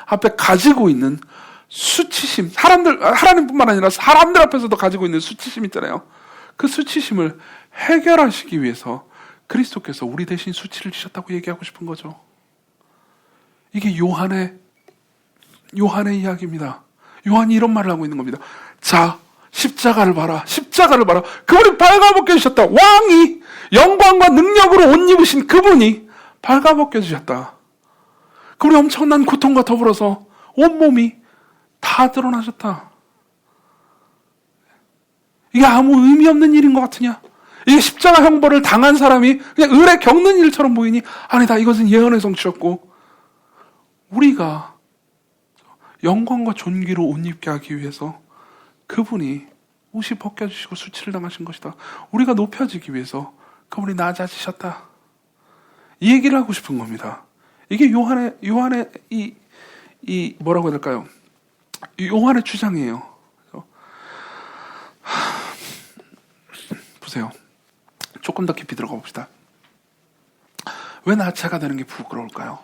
앞에 가지고 있는 수치심, 하나님뿐만 아니라 사람들 앞에서도 가지고 있는 수치심 있잖아요. 그 수치심을 해결하시기 위해서 그리스도께서 우리 대신 수치를 지셨다고 얘기하고 싶은 거죠. 이게 요한의 이야기입니다. 요한이 이런 말을 하고 있는 겁니다. 자, 십자가를 봐라. 십자가를 봐라. 그분이 발가벗겨 주셨다. 왕이 영광과 능력으로 옷 입으신 그분이 발가벗겨 주셨다. 그분이 엄청난 고통과 더불어서 온몸이 다 드러나셨다. 이게 아무 의미 없는 일인 것 같으냐? 이게 십자가 형벌을 당한 사람이 그냥 을에 겪는 일처럼 보이니? 아니다. 이것은 예언의 성취였고 우리가 영광과 존귀로 옷 입게 하기 위해서 그분이 옷이 벗겨지시고 수치를 당하신 것이다. 우리가 높여지기 위해서 그분이 낮아지셨다. 이 얘기를 하고 싶은 겁니다. 이게 요한의 이 뭐라고 해야 될까요? 요한의 주장이에요. 보세요. 조금 더 깊이 들어가 봅시다. 왜 나체가 되는 게 부끄러울까요?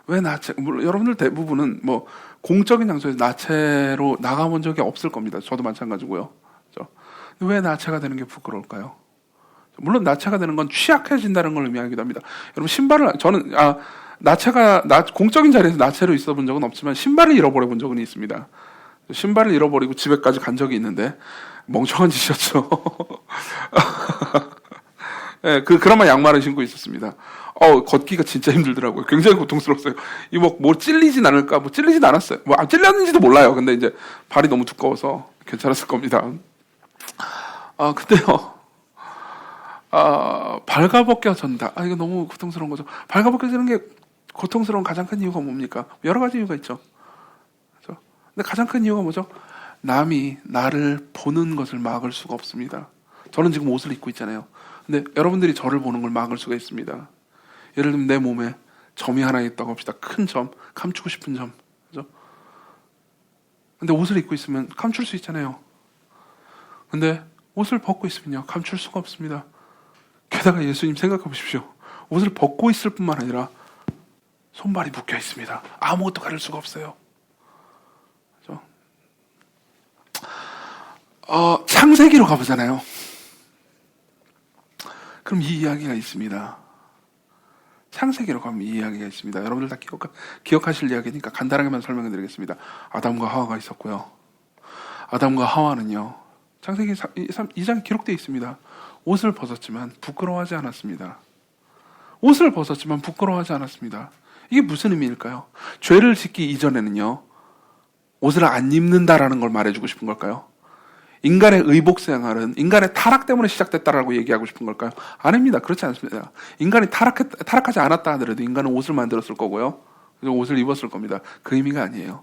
왜 나체? 물론 여러분들 대부분은 뭐 공적인 장소에서 나체로 나가본 적이 없을 겁니다. 저도 마찬가지고요. 그렇죠? 왜 나체가 되는 게 부끄러울까요? 물론 나체가 되는 건 취약해진다는 걸 의미하기도 합니다. 여러분 신발을 저는 공적인 자리에서 나체로 있어 본 적은 없지만 신발을 잃어버려 본 적은 있습니다. 신발을 잃어버리고 집에까지 간 적이 있는데 멍청한 짓이었죠. 네, 그나마 양말을 신고 있었습니다. 걷기가 진짜 힘들더라고요. 굉장히 고통스러웠어요. 뭐 찔리진 않을까? 뭐 찔리진 않았어요. 뭐 찔렸는지도 몰라요. 근데 이제 발이 너무 두꺼워서 괜찮았을 겁니다. 근데요. 발가벗겨진다. 이거 너무 고통스러운 거죠. 발가벗겨지는 게 고통스러운 가장 큰 이유가 뭡니까? 여러 가지 이유가 있죠. 그렇죠? 근데 가장 큰 이유가 뭐죠? 남이 나를 보는 것을 막을 수가 없습니다. 저는 지금 옷을 입고 있잖아요. 근데 여러분들이 저를 보는 걸 막을 수가 있습니다. 예를 들면 내 몸에 점이 하나 있다고 합시다. 큰 점, 감추고 싶은 점. 그죠? 근데 옷을 입고 있으면 감출 수 있잖아요. 근데 옷을 벗고 있으면요, 감출 수가 없습니다. 게다가 예수님 생각해 보십시오. 옷을 벗고 있을 뿐만 아니라 손발이 묶여 있습니다. 아무것도 가릴 수가 없어요. 그죠? 창세기로 가보잖아요. 그럼 이 이야기가 있습니다. 창세기로 가면 이 이야기가 있습니다. 여러분들 다 기억하실 이야기니까 간단하게만 설명해 드리겠습니다. 아담과 하와가 있었고요. 아담과 하와는요, 창세기 2장에 기록되어 있습니다. 옷을 벗었지만 부끄러워하지 않았습니다. 옷을 벗었지만 부끄러워하지 않았습니다. 이게 무슨 의미일까요? 죄를 짓기 이전에는요, 옷을 안 입는다라는 걸 말해주고 싶은 걸까요? 인간의 의복 생활은 인간의 타락 때문에 시작됐다라고 얘기하고 싶은 걸까요? 아닙니다. 그렇지 않습니다. 인간이 타락하지 않았다 하더라도 인간은 옷을 만들었을 거고요. 옷을 입었을 겁니다. 그 의미가 아니에요.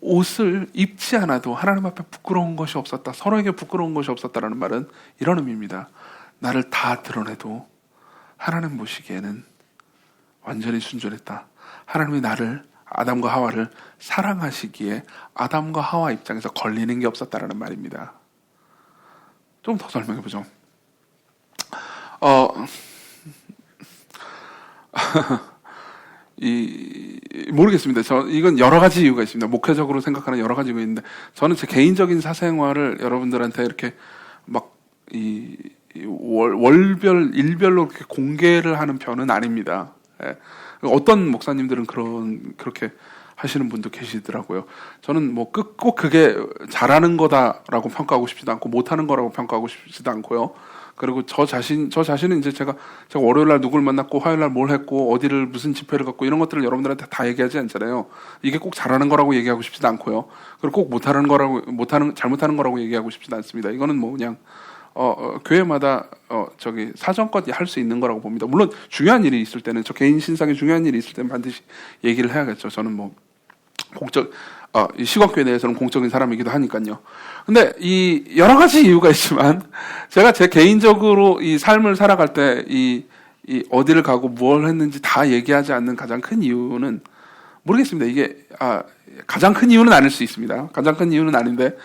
옷을 입지 않아도 하나님 앞에 부끄러운 것이 없었다. 서로에게 부끄러운 것이 없었다라는 말은 이런 의미입니다. 나를 다 드러내도 하나님 보시기에는 완전히 순전했다. 하나님이 나를, 아담과 하와를 사랑하시기에 아담과 하와 입장에서 걸리는 게 없었다라는 말입니다. 좀 더 설명해보죠. 모르겠습니다. 이건 여러 가지 이유가 있습니다. 목회적으로 생각하는 여러 가지 이유가 있는데, 저는 제 개인적인 사생활을 여러분들한테 이렇게 막 월별, 일별로 이렇게 공개를 하는 편은 아닙니다. 예. 어떤 목사님들은 그렇게 하시는 분도 계시더라고요. 저는 뭐 꼭 그게 잘하는 거다라고 평가하고 싶지도 않고 못하는 거라고 평가하고 싶지도 않고요. 그리고 저 자신은 이제 제가 월요일 날 누굴 만났고 화요일 날 뭘 했고 어디를 무슨 집회를 갔고 이런 것들을 여러분들한테 다 얘기하지 않잖아요. 이게 꼭 잘하는 거라고 얘기하고 싶지도 않고요. 그리고 꼭 잘못하는 거라고 얘기하고 싶지도 않습니다. 이거는 뭐 그냥 교회마다 사정껏 할 수 있는 거라고 봅니다. 물론 중요한 일이 있을 때는, 저 개인 신상에 중요한 일이 있을 때는 반드시 얘기를 해야겠죠. 저는 뭐 이 시각교회 내에서는 공적인 사람이기도 하니까요. 근데 이 여러 가지 이유가 있지만, 제가 제 개인적으로 이 삶을 살아갈 때 이 어디를 가고 뭘 했는지 다 얘기하지 않는 가장 큰 이유는, 모르겠습니다. 이게 가장 큰 이유는 아닐 수 있습니다. 가장 큰 이유는 아닌데,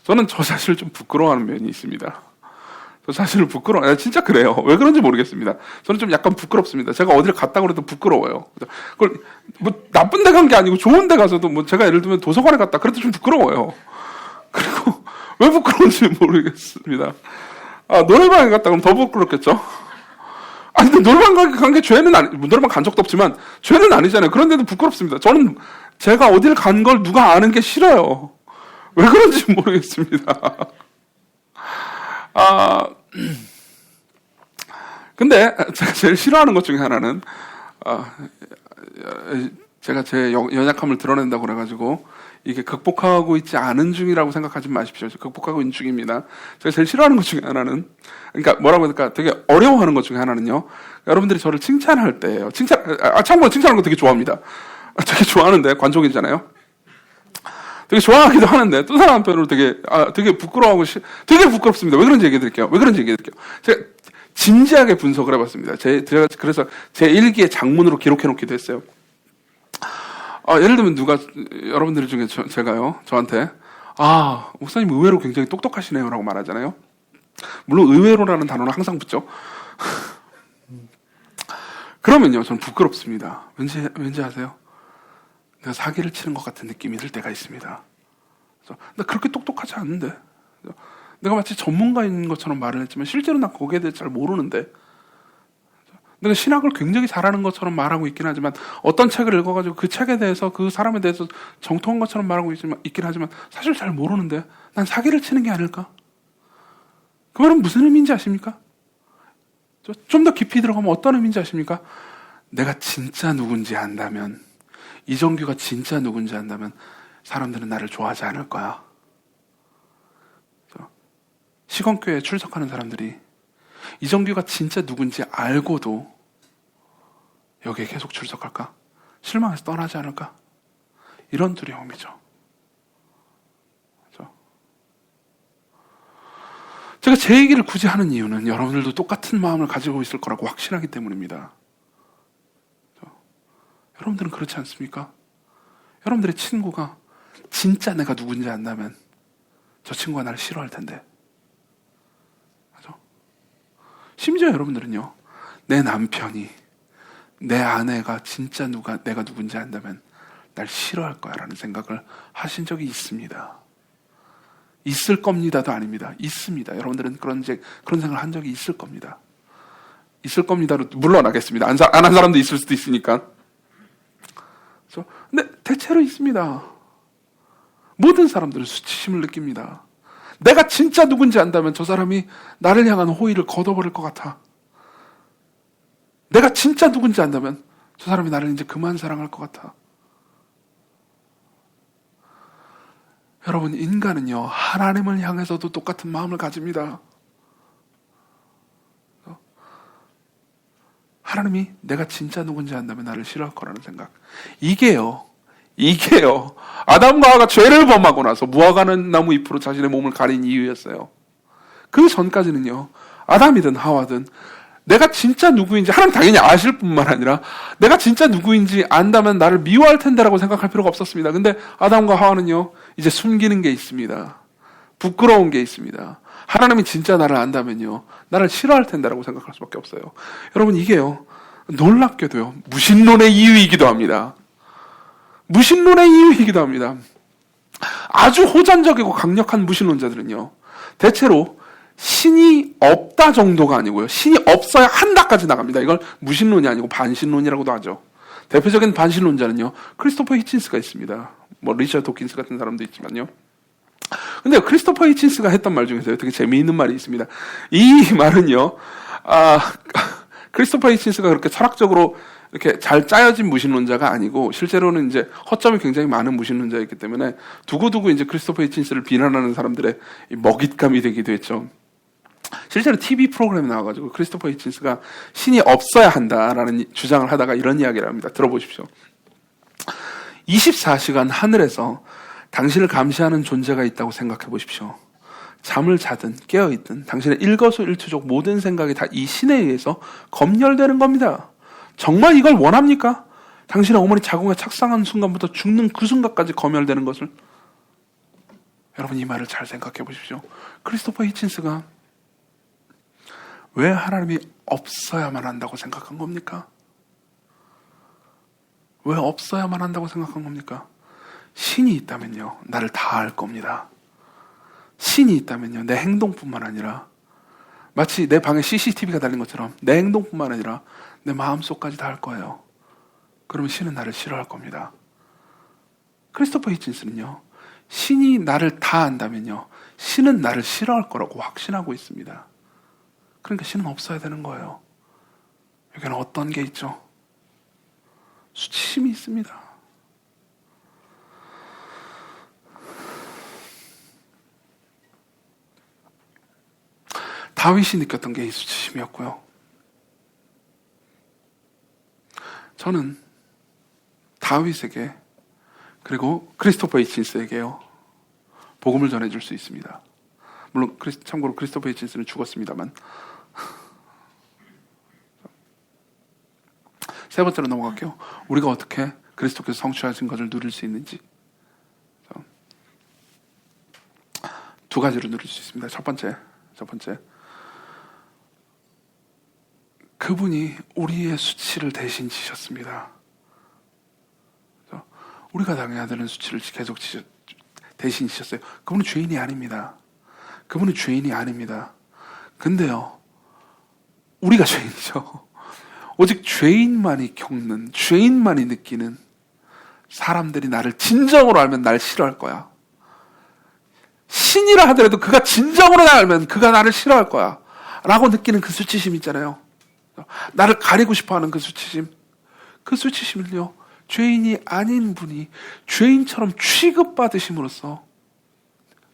저는 저 자신을 좀 부끄러워하는 면이 있습니다. 저 자신을 진짜 그래요. 왜 그런지 모르겠습니다. 저는 좀 약간 부끄럽습니다. 제가 어디를 갔다 그래도 부끄러워요. 그걸 뭐 나쁜 데 간 게 아니고 좋은 데 가서도, 뭐 제가 예를 들면 도서관에 갔다 그래도 좀 부끄러워요. 그리고 왜 부끄러운지 모르겠습니다. 노래방에 갔다 그럼 더 부끄럽겠죠? 아니, 근데 노래방 간 게 죄는 노래방 간 적도 없지만 죄는 아니잖아요. 그런데도 부끄럽습니다. 저는 제가 어딜 간 걸 누가 아는 게 싫어요. 왜 그런지 모르겠습니다. 근데 제가 제일 싫어하는 것 중에 하나는, 제가 제 연약함을 드러낸다고 그래가지고 이게 극복하고 있지 않은 중이라고 생각하지 마십시오. 극복하고 있는 중입니다. 제가 제일 싫어하는 것 중에 하나는, 그러니까 뭐라고 할까, 되게 어려워하는 것 중에 하나는요, 여러분들이 저를 칭찬할 때예요. 참고로 칭찬하는 거 되게 좋아합니다. 되게 좋아하는데, 관종이잖아요. 되게 좋아하기도 하는데, 또 사람 한편으로 되게 부끄러워하고, 되게 부끄럽습니다. 왜 그런지 얘기해 드릴게요. 제가 진지하게 분석을 해봤습니다. 제가 그래서 제 일기에 장문으로 기록해 놓기도 했어요. 예를 들면 여러분들 중에 제가요, 저한테, 목사님 의외로 굉장히 똑똑하시네요 라고 말하잖아요. 물론 의외로라는 단어는 항상 붙죠. 그러면요, 저는 부끄럽습니다. 왠지 아세요? 내가 사기를 치는 것 같은 느낌이 들 때가 있습니다. 나 그렇게 똑똑하지 않은데. 내가 마치 전문가인 것처럼 말을 했지만 실제로 나 거기에 대해 잘 모르는데. 내가 신학을 굉장히 잘하는 것처럼 말하고 있긴 하지만 어떤 책을 읽어가지고 그 책에 대해서 그 사람에 대해서 정통한 것처럼 말하고 있긴 하지만 사실 잘 모르는데 난 사기를 치는 게 아닐까? 그 말은 무슨 의미인지 아십니까? 좀 더 깊이 들어가면 어떤 의미인지 아십니까? 내가 진짜 누군지 안다면, 이정규가 진짜 누군지 안다면 사람들은 나를 좋아하지 않을 거야. 시건교회에 출석하는 사람들이 이정규가 진짜 누군지 알고도 여기에 계속 출석할까? 실망해서 떠나지 않을까? 이런 두려움이죠. 그렇죠? 제가 제 얘기를 굳이 하는 이유는 여러분들도 똑같은 마음을 가지고 있을 거라고 확신하기 때문입니다. 그렇죠? 여러분들은 그렇지 않습니까? 여러분들의 친구가 진짜 내가 누군지 안다면 저 친구가 나를 싫어할 텐데. 심지어 여러분들은요, 내 남편이, 내 아내가 진짜 내가 누군지 안다면 날 싫어할 거야 라는 생각을 하신 적이 있습니다. 있을 겁니다도 아닙니다. 있습니다. 여러분들은 그런 생각을 한 적이 있을 겁니다. 있을 겁니다로 물러나겠습니다. 안 한 사람도 있을 수도 있으니까. 근데 대체로 있습니다. 모든 사람들은 수치심을 느낍니다. 내가 진짜 누군지 안다면 저 사람이 나를 향한 호의를 걷어버릴 것 같아. 내가 진짜 누군지 안다면 저 사람이 나를 이제 그만 사랑할 것 같아. 여러분, 인간은요, 하나님을 향해서도 똑같은 마음을 가집니다. 하나님이 내가 진짜 누군지 안다면 나를 싫어할 거라는 생각. 이게요, 아담과 하와가 죄를 범하고 나서 무화과는 나무 잎으로 자신의 몸을 가린 이유였어요. 그 전까지는요, 아담이든 하와든 내가 진짜 누구인지 하나님 당연히 아실 뿐만 아니라 내가 진짜 누구인지 안다면 나를 미워할 텐데라고 생각할 필요가 없었습니다. 근데 아담과 하와는요, 이제 숨기는 게 있습니다. 부끄러운 게 있습니다. 하나님이 진짜 나를 안다면요, 나를 싫어할 텐데라고 생각할 수밖에 없어요. 여러분, 이게요, 놀랍게도요, 무신론의 이유이기도 합니다. 무신론의 이유이기도 합니다. 아주 호전적이고 강력한 무신론자들은요, 대체로 신이 없다 정도가 아니고요, 신이 없어야 한다까지 나갑니다. 이걸 무신론이 아니고 반신론이라고도 하죠. 대표적인 반신론자는요, 크리스토퍼 히친스가 있습니다. 리처드 도킨스 같은 사람도 있지만요. 근데 크리스토퍼 히친스가 했던 말 중에서 되게 재미있는 말이 있습니다. 이 말은요, 크리스토퍼 히친스가 그렇게 철학적으로 이렇게 잘 짜여진 무신론자가 아니고 실제로는 이제 허점이 굉장히 많은 무신론자였기 때문에 두고두고 이제 크리스토퍼 히친스를 비난하는 사람들의 먹잇감이 되기도 했죠. 실제로 TV 프로그램에 나와가지고 크리스토퍼 히친스가 신이 없어야 한다라는 주장을 하다가 이런 이야기를 합니다. 들어보십시오. 24시간 하늘에서 당신을 감시하는 존재가 있다고 생각해 보십시오. 잠을 자든 깨어있든 당신의 일거수일투족 모든 생각이 다 이 신에 의해서 검열되는 겁니다. 정말 이걸 원합니까? 당신의 어머니 자궁에 착상한 순간부터 죽는 그 순간까지 검열되는 것을. 여러분, 이 말을 잘 생각해 보십시오. 크리스토퍼 히친스가 왜 하나님이 없어야만 한다고 생각한 겁니까? 왜 없어야만 한다고 생각한 겁니까? 신이 있다면요, 나를 다 알 겁니다. 신이 있다면요, 내 행동뿐만 아니라 마치 내 방에 CCTV가 달린 것처럼 내 행동뿐만 아니라 내 마음속까지 다 할 거예요. 그러면 신은 나를 싫어할 겁니다. 크리스토퍼 히친스는요, 신이 나를 다 안다면요, 신은 나를 싫어할 거라고 확신하고 있습니다. 그러니까 신은 없어야 되는 거예요. 여기는 어떤 게 있죠? 수치심이 있습니다. 다윗이 느꼈던 게 이 수치심이었고요. 저는 다윗에게 그리고 크리스토퍼 히친스에게요, 복음을 전해줄 수 있습니다. 물론 참고로 크리스토퍼 히친스는 죽었습니다만. 세 번째로 넘어갈게요. 우리가 어떻게 그리스도께서 성취하신 것을 누릴 수 있는지. 두 가지로 누릴 수 있습니다. 첫 번째. 그분이 우리의 수치를 대신 지셨습니다. 우리가 당해야 되는 수치를 계속 대신 지셨어요. 그분은 죄인이 아닙니다. 근데요, 우리가 죄인이죠. 오직 죄인만이 겪는, 죄인만이 느끼는, 사람들이 나를 진정으로 알면 날 싫어할 거야. 신이라 하더라도 그가 진정으로 날 알면 그가 나를 싫어할 거야. 라고 느끼는 그 수치심 있잖아요. 나를 가리고 싶어하는 그 수치심. 그 수치심을요, 죄인이 아닌 분이 죄인처럼 취급받으심으로써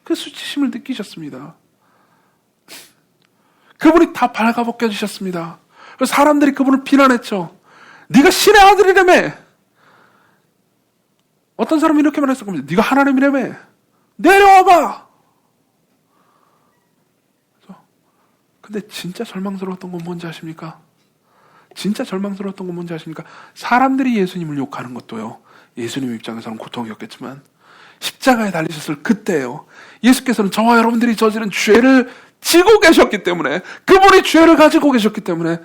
그 수치심을 느끼셨습니다. 그분이 다 발가벗겨주셨습니다. 그래서 사람들이 그분을 비난했죠. 네가 신의 아들이라며. 어떤 사람이 이렇게 말했을 겁니다. 네가 하나님이라며. 내려와봐. 근데 진짜 절망스러웠던 건 뭔지 아십니까? 사람들이 예수님을 욕하는 것도요, 예수님 입장에서는 고통이었겠지만 십자가에 달리셨을 그때예요. 예수께서는 저와 여러분들이 저지른 죄를 지고 계셨기 때문에, 그분이 죄를 가지고 계셨기 때문에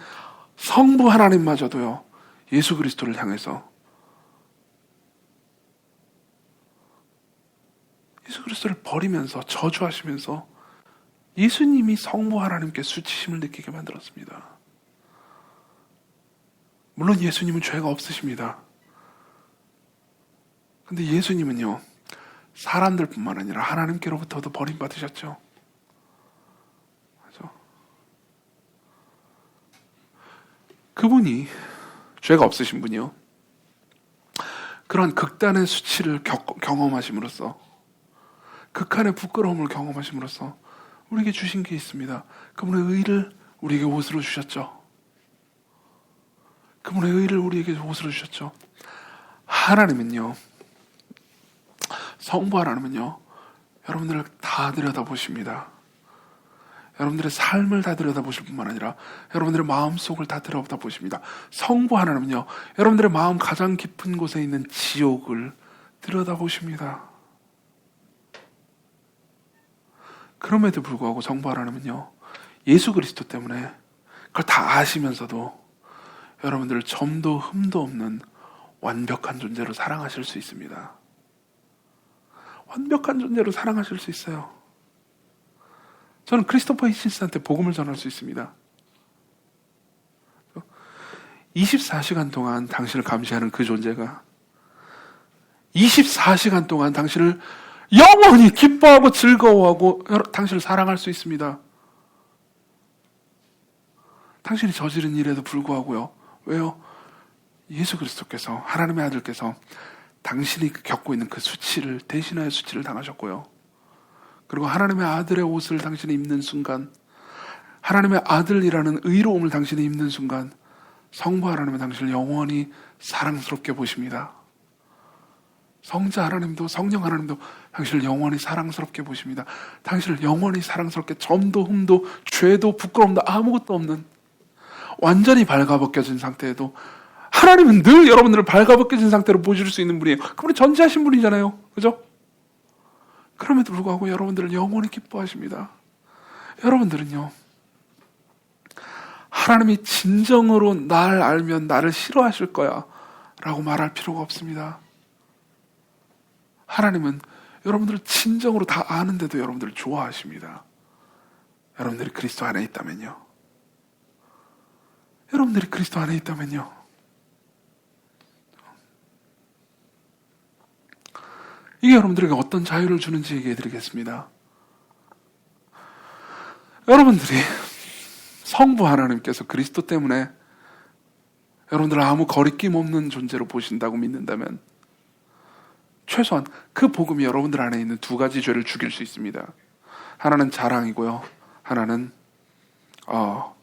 성부 하나님마저도요, 예수 그리스도를 향해서 예수 그리스도를 버리면서 저주하시면서 예수님이 성부 하나님께 수치심을 느끼게 만들었습니다. 물론 예수님은 죄가 없으십니다. 근데 예수님은요, 사람들뿐만 아니라 하나님께로부터도 버림받으셨죠. 그렇죠? 그분이, 죄가 없으신 분이요, 그런 극단의 수치를 경험하심으로써, 극한의 부끄러움을 경험하심으로써 우리에게 주신 게 있습니다. 그분의 의를 우리에게 옷으로 주셨죠. 하나님은요, 성부 하나님은요, 여러분들을 다 들여다보십니다. 여러분들의 삶을 다 들여다보실 뿐만 아니라 여러분들의 마음속을 다 들여다보십니다. 성부 하나님은요, 여러분들의 마음 가장 깊은 곳에 있는 지옥을 들여다보십니다. 그럼에도 불구하고 성부 하나님은요, 예수 그리스도 때문에 그걸 다 아시면서도 여러분들을 점도 흠도 없는 완벽한 존재로 사랑하실 수 있습니다. 완벽한 존재로 사랑하실 수 있어요. 저는 크리스토퍼 히친스한테 복음을 전할 수 있습니다. 24시간 동안 당신을 감시하는 그 존재가 24시간 동안 당신을 영원히 기뻐하고 즐거워하고 당신을 사랑할 수 있습니다. 당신이 저지른 일에도 불구하고요. 왜요? 예수 그리스도께서, 하나님의 아들께서 당신이 겪고 있는 그 수치를, 대신하여 수치를 당하셨고요. 그리고 하나님의 아들의 옷을 당신이 입는 순간, 하나님의 아들이라는 의로움을 당신이 입는 순간, 성부 하나님은 당신을 영원히 사랑스럽게 보십니다. 성자 하나님도, 성령 하나님도 당신을 영원히 사랑스럽게 보십니다. 당신을 영원히 사랑스럽게, 점도 흠도 죄도 부끄러움도 아무것도 없는 완전히 발가벗겨진 상태에도 하나님은 늘 여러분들을 발가벗겨진 상태로 보실 수 있는 분이에요. 그분이 전지하신 분이잖아요. 그죠? 그럼에도 불구하고 여러분들을 영원히 기뻐하십니다. 여러분들은요, 하나님이 진정으로 날 알면 나를 싫어하실 거야 라고 말할 필요가 없습니다. 하나님은 여러분들을 진정으로 다 아는데도 여러분들을 좋아하십니다. 여러분들이 그리스도 안에 있다면요. 여러분들이 그리스도 안에 있다면요. 이게 여러분들에게 어떤 자유를 주는지 얘기해 드리겠습니다. 여러분들이 성부 하나님께서 그리스도 때문에 여러분들을 아무 거리낌 없는 존재로 보신다고 믿는다면 최소한 그 복음이 여러분들 안에 있는 두 가지 죄를 죽일 수 있습니다. 하나는 자랑이고요. 하나는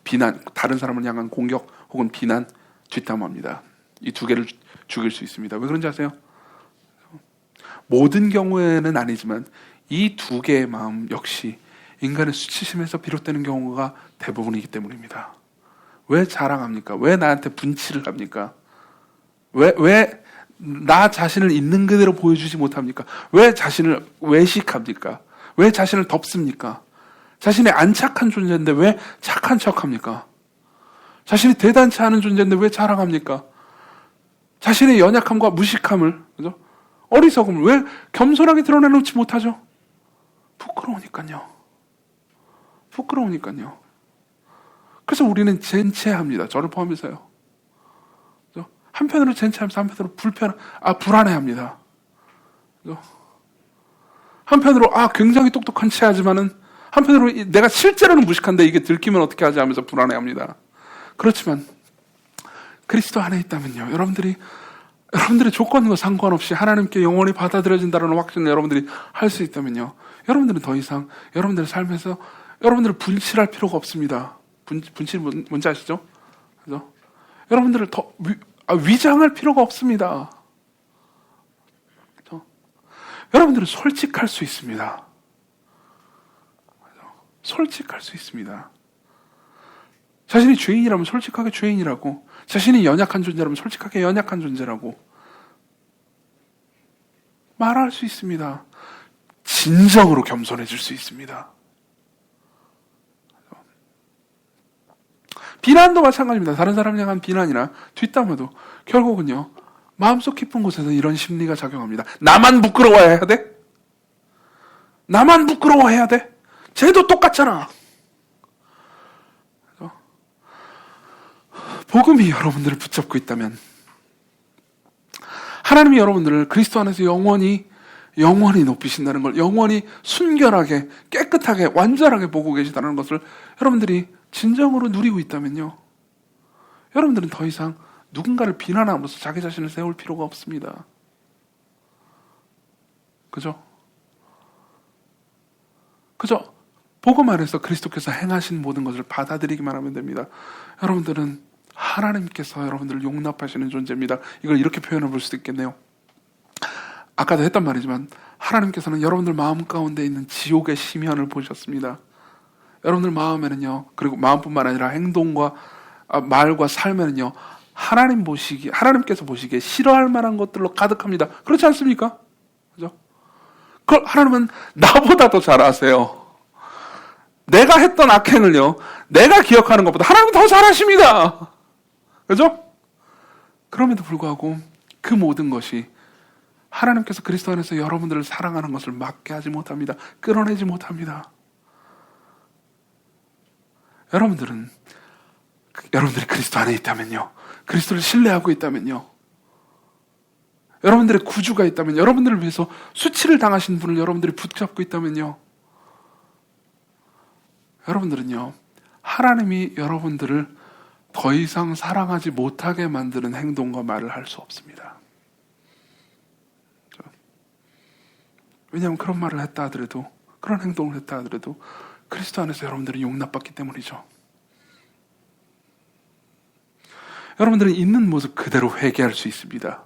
비난, 다른 사람을 향한 공격 혹은 비난, 뒷담화입니다. 이 두 개를 죽일 수 있습니다. 왜 그런지 아세요? 모든 경우에는 아니지만 이 두 개의 마음 역시 인간의 수치심에서 비롯되는 경우가 대부분이기 때문입니다. 왜 자랑합니까? 왜 나한테 분치를 합니까? 왜 나 자신을 있는 그대로 보여주지 못합니까? 왜 자신을 외식합니까? 왜 자신을 덮습니까? 자신이 안 착한 존재인데 왜 착한 척합니까? 자신이 대단치 않은 존재인데 왜 자랑합니까? 자신의 연약함과 무식함을, 그죠? 어리석음을 왜 겸손하게 드러내놓지 못하죠? 부끄러우니까요. 부끄러우니까요. 그래서 우리는 젠체합니다. 저를 포함해서요. 그죠? 한편으로 젠체하면서 한편으로 불안해합니다. 그죠? 한편으로 굉장히 똑똑한 체하지만은 한편으로 내가 실제로는 무식한데 이게 들키면 어떻게 하지 하면서 불안해합니다. 그렇지만 그리스도 안에 있다면요, 여러분들의 조건과 상관없이 하나님께 영원히 받아들여진다는 확신을 여러분들이 할 수 있다면요, 여러분들은 더 이상 여러분들의 삶에서 여러분들을 분칠할 필요가 없습니다. 분칠 뭔지 아시죠? 그죠? 여러분들을 더 위장할 필요가 없습니다. 그죠? 여러분들은 솔직할 수 있습니다. 그죠? 솔직할 수 있습니다. 자신이 죄인이라면 솔직하게 죄인이라고, 자신이 연약한 존재라면 솔직하게 연약한 존재라고 말할 수 있습니다. 진정으로 겸손해질 수 있습니다. 비난도 마찬가지입니다. 다른 사람을 향한 비난이나 뒷담화도 결국은요, 마음속 깊은 곳에서 이런 심리가 작용합니다. 나만 부끄러워해야 돼? 나만 부끄러워해야 돼? 쟤도 똑같잖아. 복음이 여러분들을 붙잡고 있다면, 하나님이 여러분들을 그리스도 안에서 영원히 높이신다는 걸, 영원히 순결하게, 깨끗하게, 완전하게 보고 계시다는 것을 여러분들이 진정으로 누리고 있다면요, 여러분들은 더 이상 누군가를 비난하면서 자기 자신을 세울 필요가 없습니다. 그죠? 복음 안에서 그리스도께서 행하신 모든 것을 받아들이기만 하면 됩니다. 여러분들은 하나님께서 여러분들을 용납하시는 존재입니다. 이걸 이렇게 표현해 볼 수도 있겠네요. 아까도 했단 말이지만 하나님께서는 여러분들 마음 가운데 있는 지옥의 심연을 보셨습니다. 여러분들 마음에는요, 그리고 마음뿐만 아니라 행동과 말과 삶에는요, 하나님께서 보시기에 싫어할 만한 것들로 가득합니다. 그렇지 않습니까? 그죠? 그걸 하나님은 나보다 더 잘 아세요. 내가 했던 악행을요, 내가 기억하는 것보다 하나님은 더 잘 아십니다. 그죠? 그럼에도 불구하고 그 모든 것이 하나님께서 그리스도 안에서 여러분들을 사랑하는 것을 막게 하지 못합니다. 끌어내지 못합니다. 여러분들이 그리스도 안에 있다면요, 그리스도를 신뢰하고 있다면요, 여러분들의 구주가 있다면, 여러분들을 위해서 수치를 당하신 분을 여러분들이 붙잡고 있다면요, 여러분들은요, 하나님이 여러분들을 더 이상 사랑하지 못하게 만드는 행동과 말을 할 수 없습니다. 왜냐하면 그런 말을 했다 하더라도, 그런 행동을 했다 하더라도 그리스도 안에서 여러분들은 용납받기 때문이죠. 여러분들은 있는 모습 그대로 회개할 수 있습니다.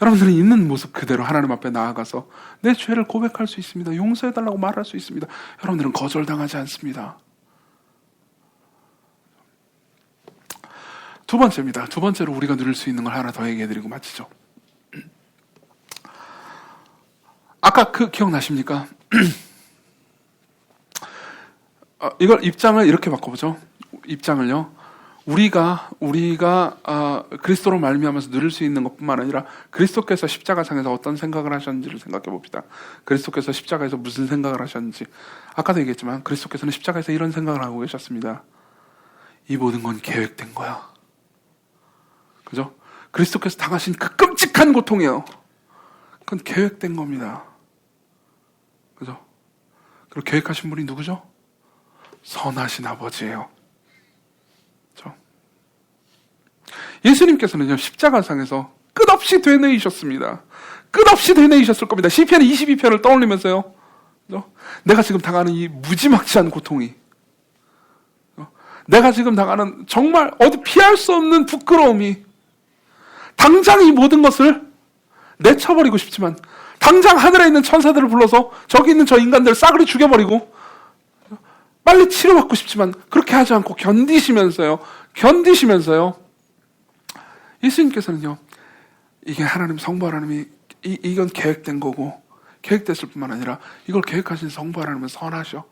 여러분들은 있는 모습 그대로 하나님 앞에 나아가서 내 죄를 고백할 수 있습니다. 용서해달라고 말할 수 있습니다. 여러분들은 거절당하지 않습니다. 두 번째입니다. 두 번째로 우리가 누릴 수 있는 걸 하나 더 얘기해드리고 마치죠. 아까 기억나십니까? 이걸 입장을 이렇게 바꿔보죠. 입장을요, 우리가 그리스도로 말미암아서 누릴 수 있는 것뿐만 아니라 그리스도께서 십자가상에서 어떤 생각을 하셨는지를 생각해 봅시다. 그리스도께서 십자가에서 무슨 생각을 하셨는지. 아까도 얘기했지만 그리스도께서는 십자가에서 이런 생각을 하고 계셨습니다. 이 모든 건 계획된 거야. 그죠? 그리스도께서 당하신 그 끔찍한 고통이에요. 그건 계획된 겁니다. 그죠? 그리고 계획하신 분이 누구죠? 선하신 아버지예요. 그죠? 예수님께서는요, 십자가상에서 끝없이 되뇌이셨습니다. 끝없이 되뇌이셨을 겁니다. 시편 22편을 떠올리면서요. 그죠? 내가 지금 당하는 이 무지막지한 고통이, 내가 지금 당하는 정말 어디 피할 수 없는 부끄러움이, 당장 이 모든 것을 내쳐버리고 싶지만 당장 하늘에 있는 천사들을 불러서 저기 있는 저 인간들 싸그리 죽여버리고 빨리 치료받고 싶지만 그렇게 하지 않고 견디시면서요. 예수님께서는요, 이게 하나님, 성부 하나님이 이건 계획된 거고, 계획됐을 뿐만 아니라 이걸 계획하신 성부 하나님은 선하셔.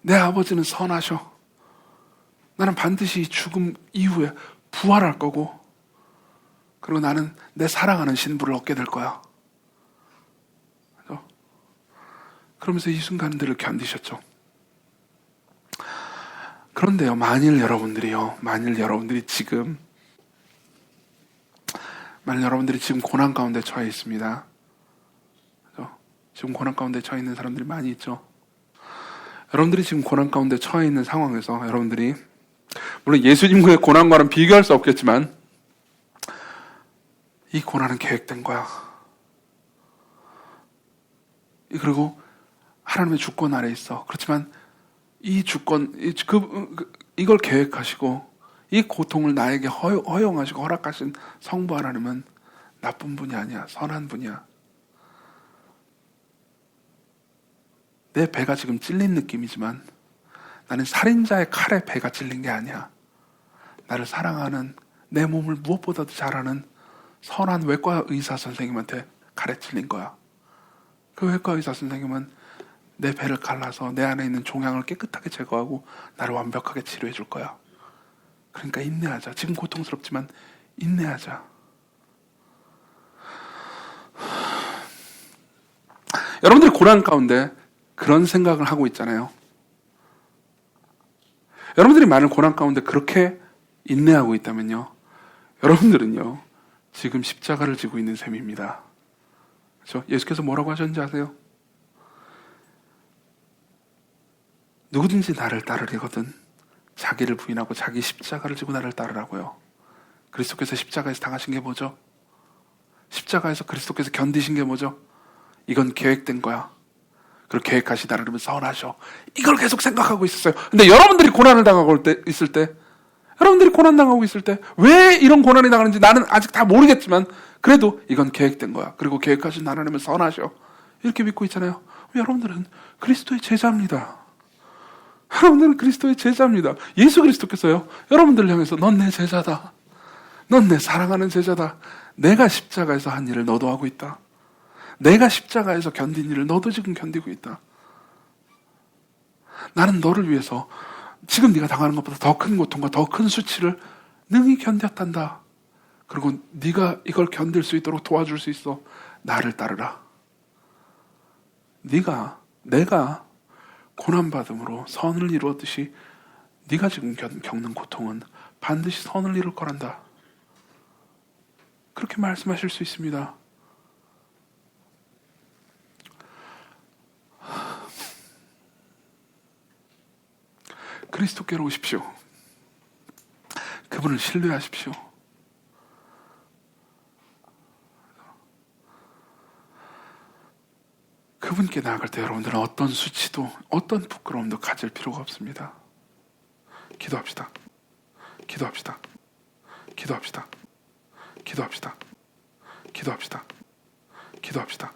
내 아버지는 선하셔. 나는 반드시 죽음 이후에 부활할 거고, 그리고 나는 내 사랑하는 신부를 얻게 될 거야. 그죠? 그러면서 이 순간들을 견디셨죠. 그런데요, 만일 여러분들이 지금 고난 가운데 처해 있습니다. 그죠? 지금 고난 가운데 처해 있는 사람들이 많이 있죠. 여러분들이 지금 고난 가운데 처해 있는 상황에서 여러분들이, 물론 예수님과의 고난과는 비교할 수 없겠지만, 이 고난은 계획된 거야. 그리고 하나님의 주권 아래 있어. 그렇지만 이 주권, 이걸 계획하시고 이 고통을 나에게 허용하시고 허락하신 성부 하나님은 나쁜 분이 아니야. 선한 분이야. 내 배가 지금 찔린 느낌이지만 나는 살인자의 칼에 배가 찔린 게 아니야. 나를 사랑하는, 내 몸을 무엇보다도 잘 아는 선한 외과 의사 선생님한테 칼에 찔린 거야. 그 외과 의사 선생님은 내 배를 갈라서 내 안에 있는 종양을 깨끗하게 제거하고 나를 완벽하게 치료해 줄 거야. 그러니까 인내하자. 지금 고통스럽지만 인내하자. 여러분들이 고난 가운데 그런 생각을 하고 있잖아요. 여러분들이 만일 고난 가운데 그렇게 인내하고 있다면요, 여러분들은요 지금 십자가를 지고 있는 셈입니다. 그렇죠? 예수께서 뭐라고 하셨는지 아세요? 누구든지 나를 따르려거든 자기를 부인하고 자기 십자가를 지고 나를 따르라고요. 그리스도께서 십자가에서 당하신 게 뭐죠? 십자가에서 그리스도께서 견디신 게 뭐죠? 이건 계획된 거야. 그리고 계획하시다 그러면 선하셔. 이걸 계속 생각하고 있었어요. 근데 여러분들이 고난을 당하고 있을 때, 여러분들이 고난 당하고 있을 때 왜 이런 고난이 당하는지 나는 아직 다 모르겠지만 그래도 이건 계획된 거야. 그리고 계획하신 하나님은 선하셔. 이렇게 믿고 있잖아요. 여러분들은 그리스도의 제자입니다. 여러분들은 그리스도의 제자입니다. 예수 그리스도께서요, 여러분들을 향해서 넌 내 제자다. 넌 내 사랑하는 제자다. 내가 십자가에서 한 일을 너도 하고 있다. 내가 십자가에서 견딘 일을 너도 지금 견디고 있다. 나는 너를 위해서 지금 네가 당하는 것보다 더 큰 고통과 더 큰 수치를 능히 견뎠단다. 그리고 네가 이걸 견딜 수 있도록 도와줄 수 있어. 나를 따르라. 내가 고난받음으로 선을 이루었듯이 네가 지금 겪는 고통은 반드시 선을 이룰 거란다. 그렇게 말씀하실 수 있습니다. 그리스도께로 오십시오. 그분을 신뢰하십시오. 그분께 나아갈 때 여러분들은 어떤 수치도 어떤 부끄러움도 가질 필요가 없습니다. 기도합시다. 기도합시다. 기도합시다. 기도합시다. 기도합시다. 기도합시다.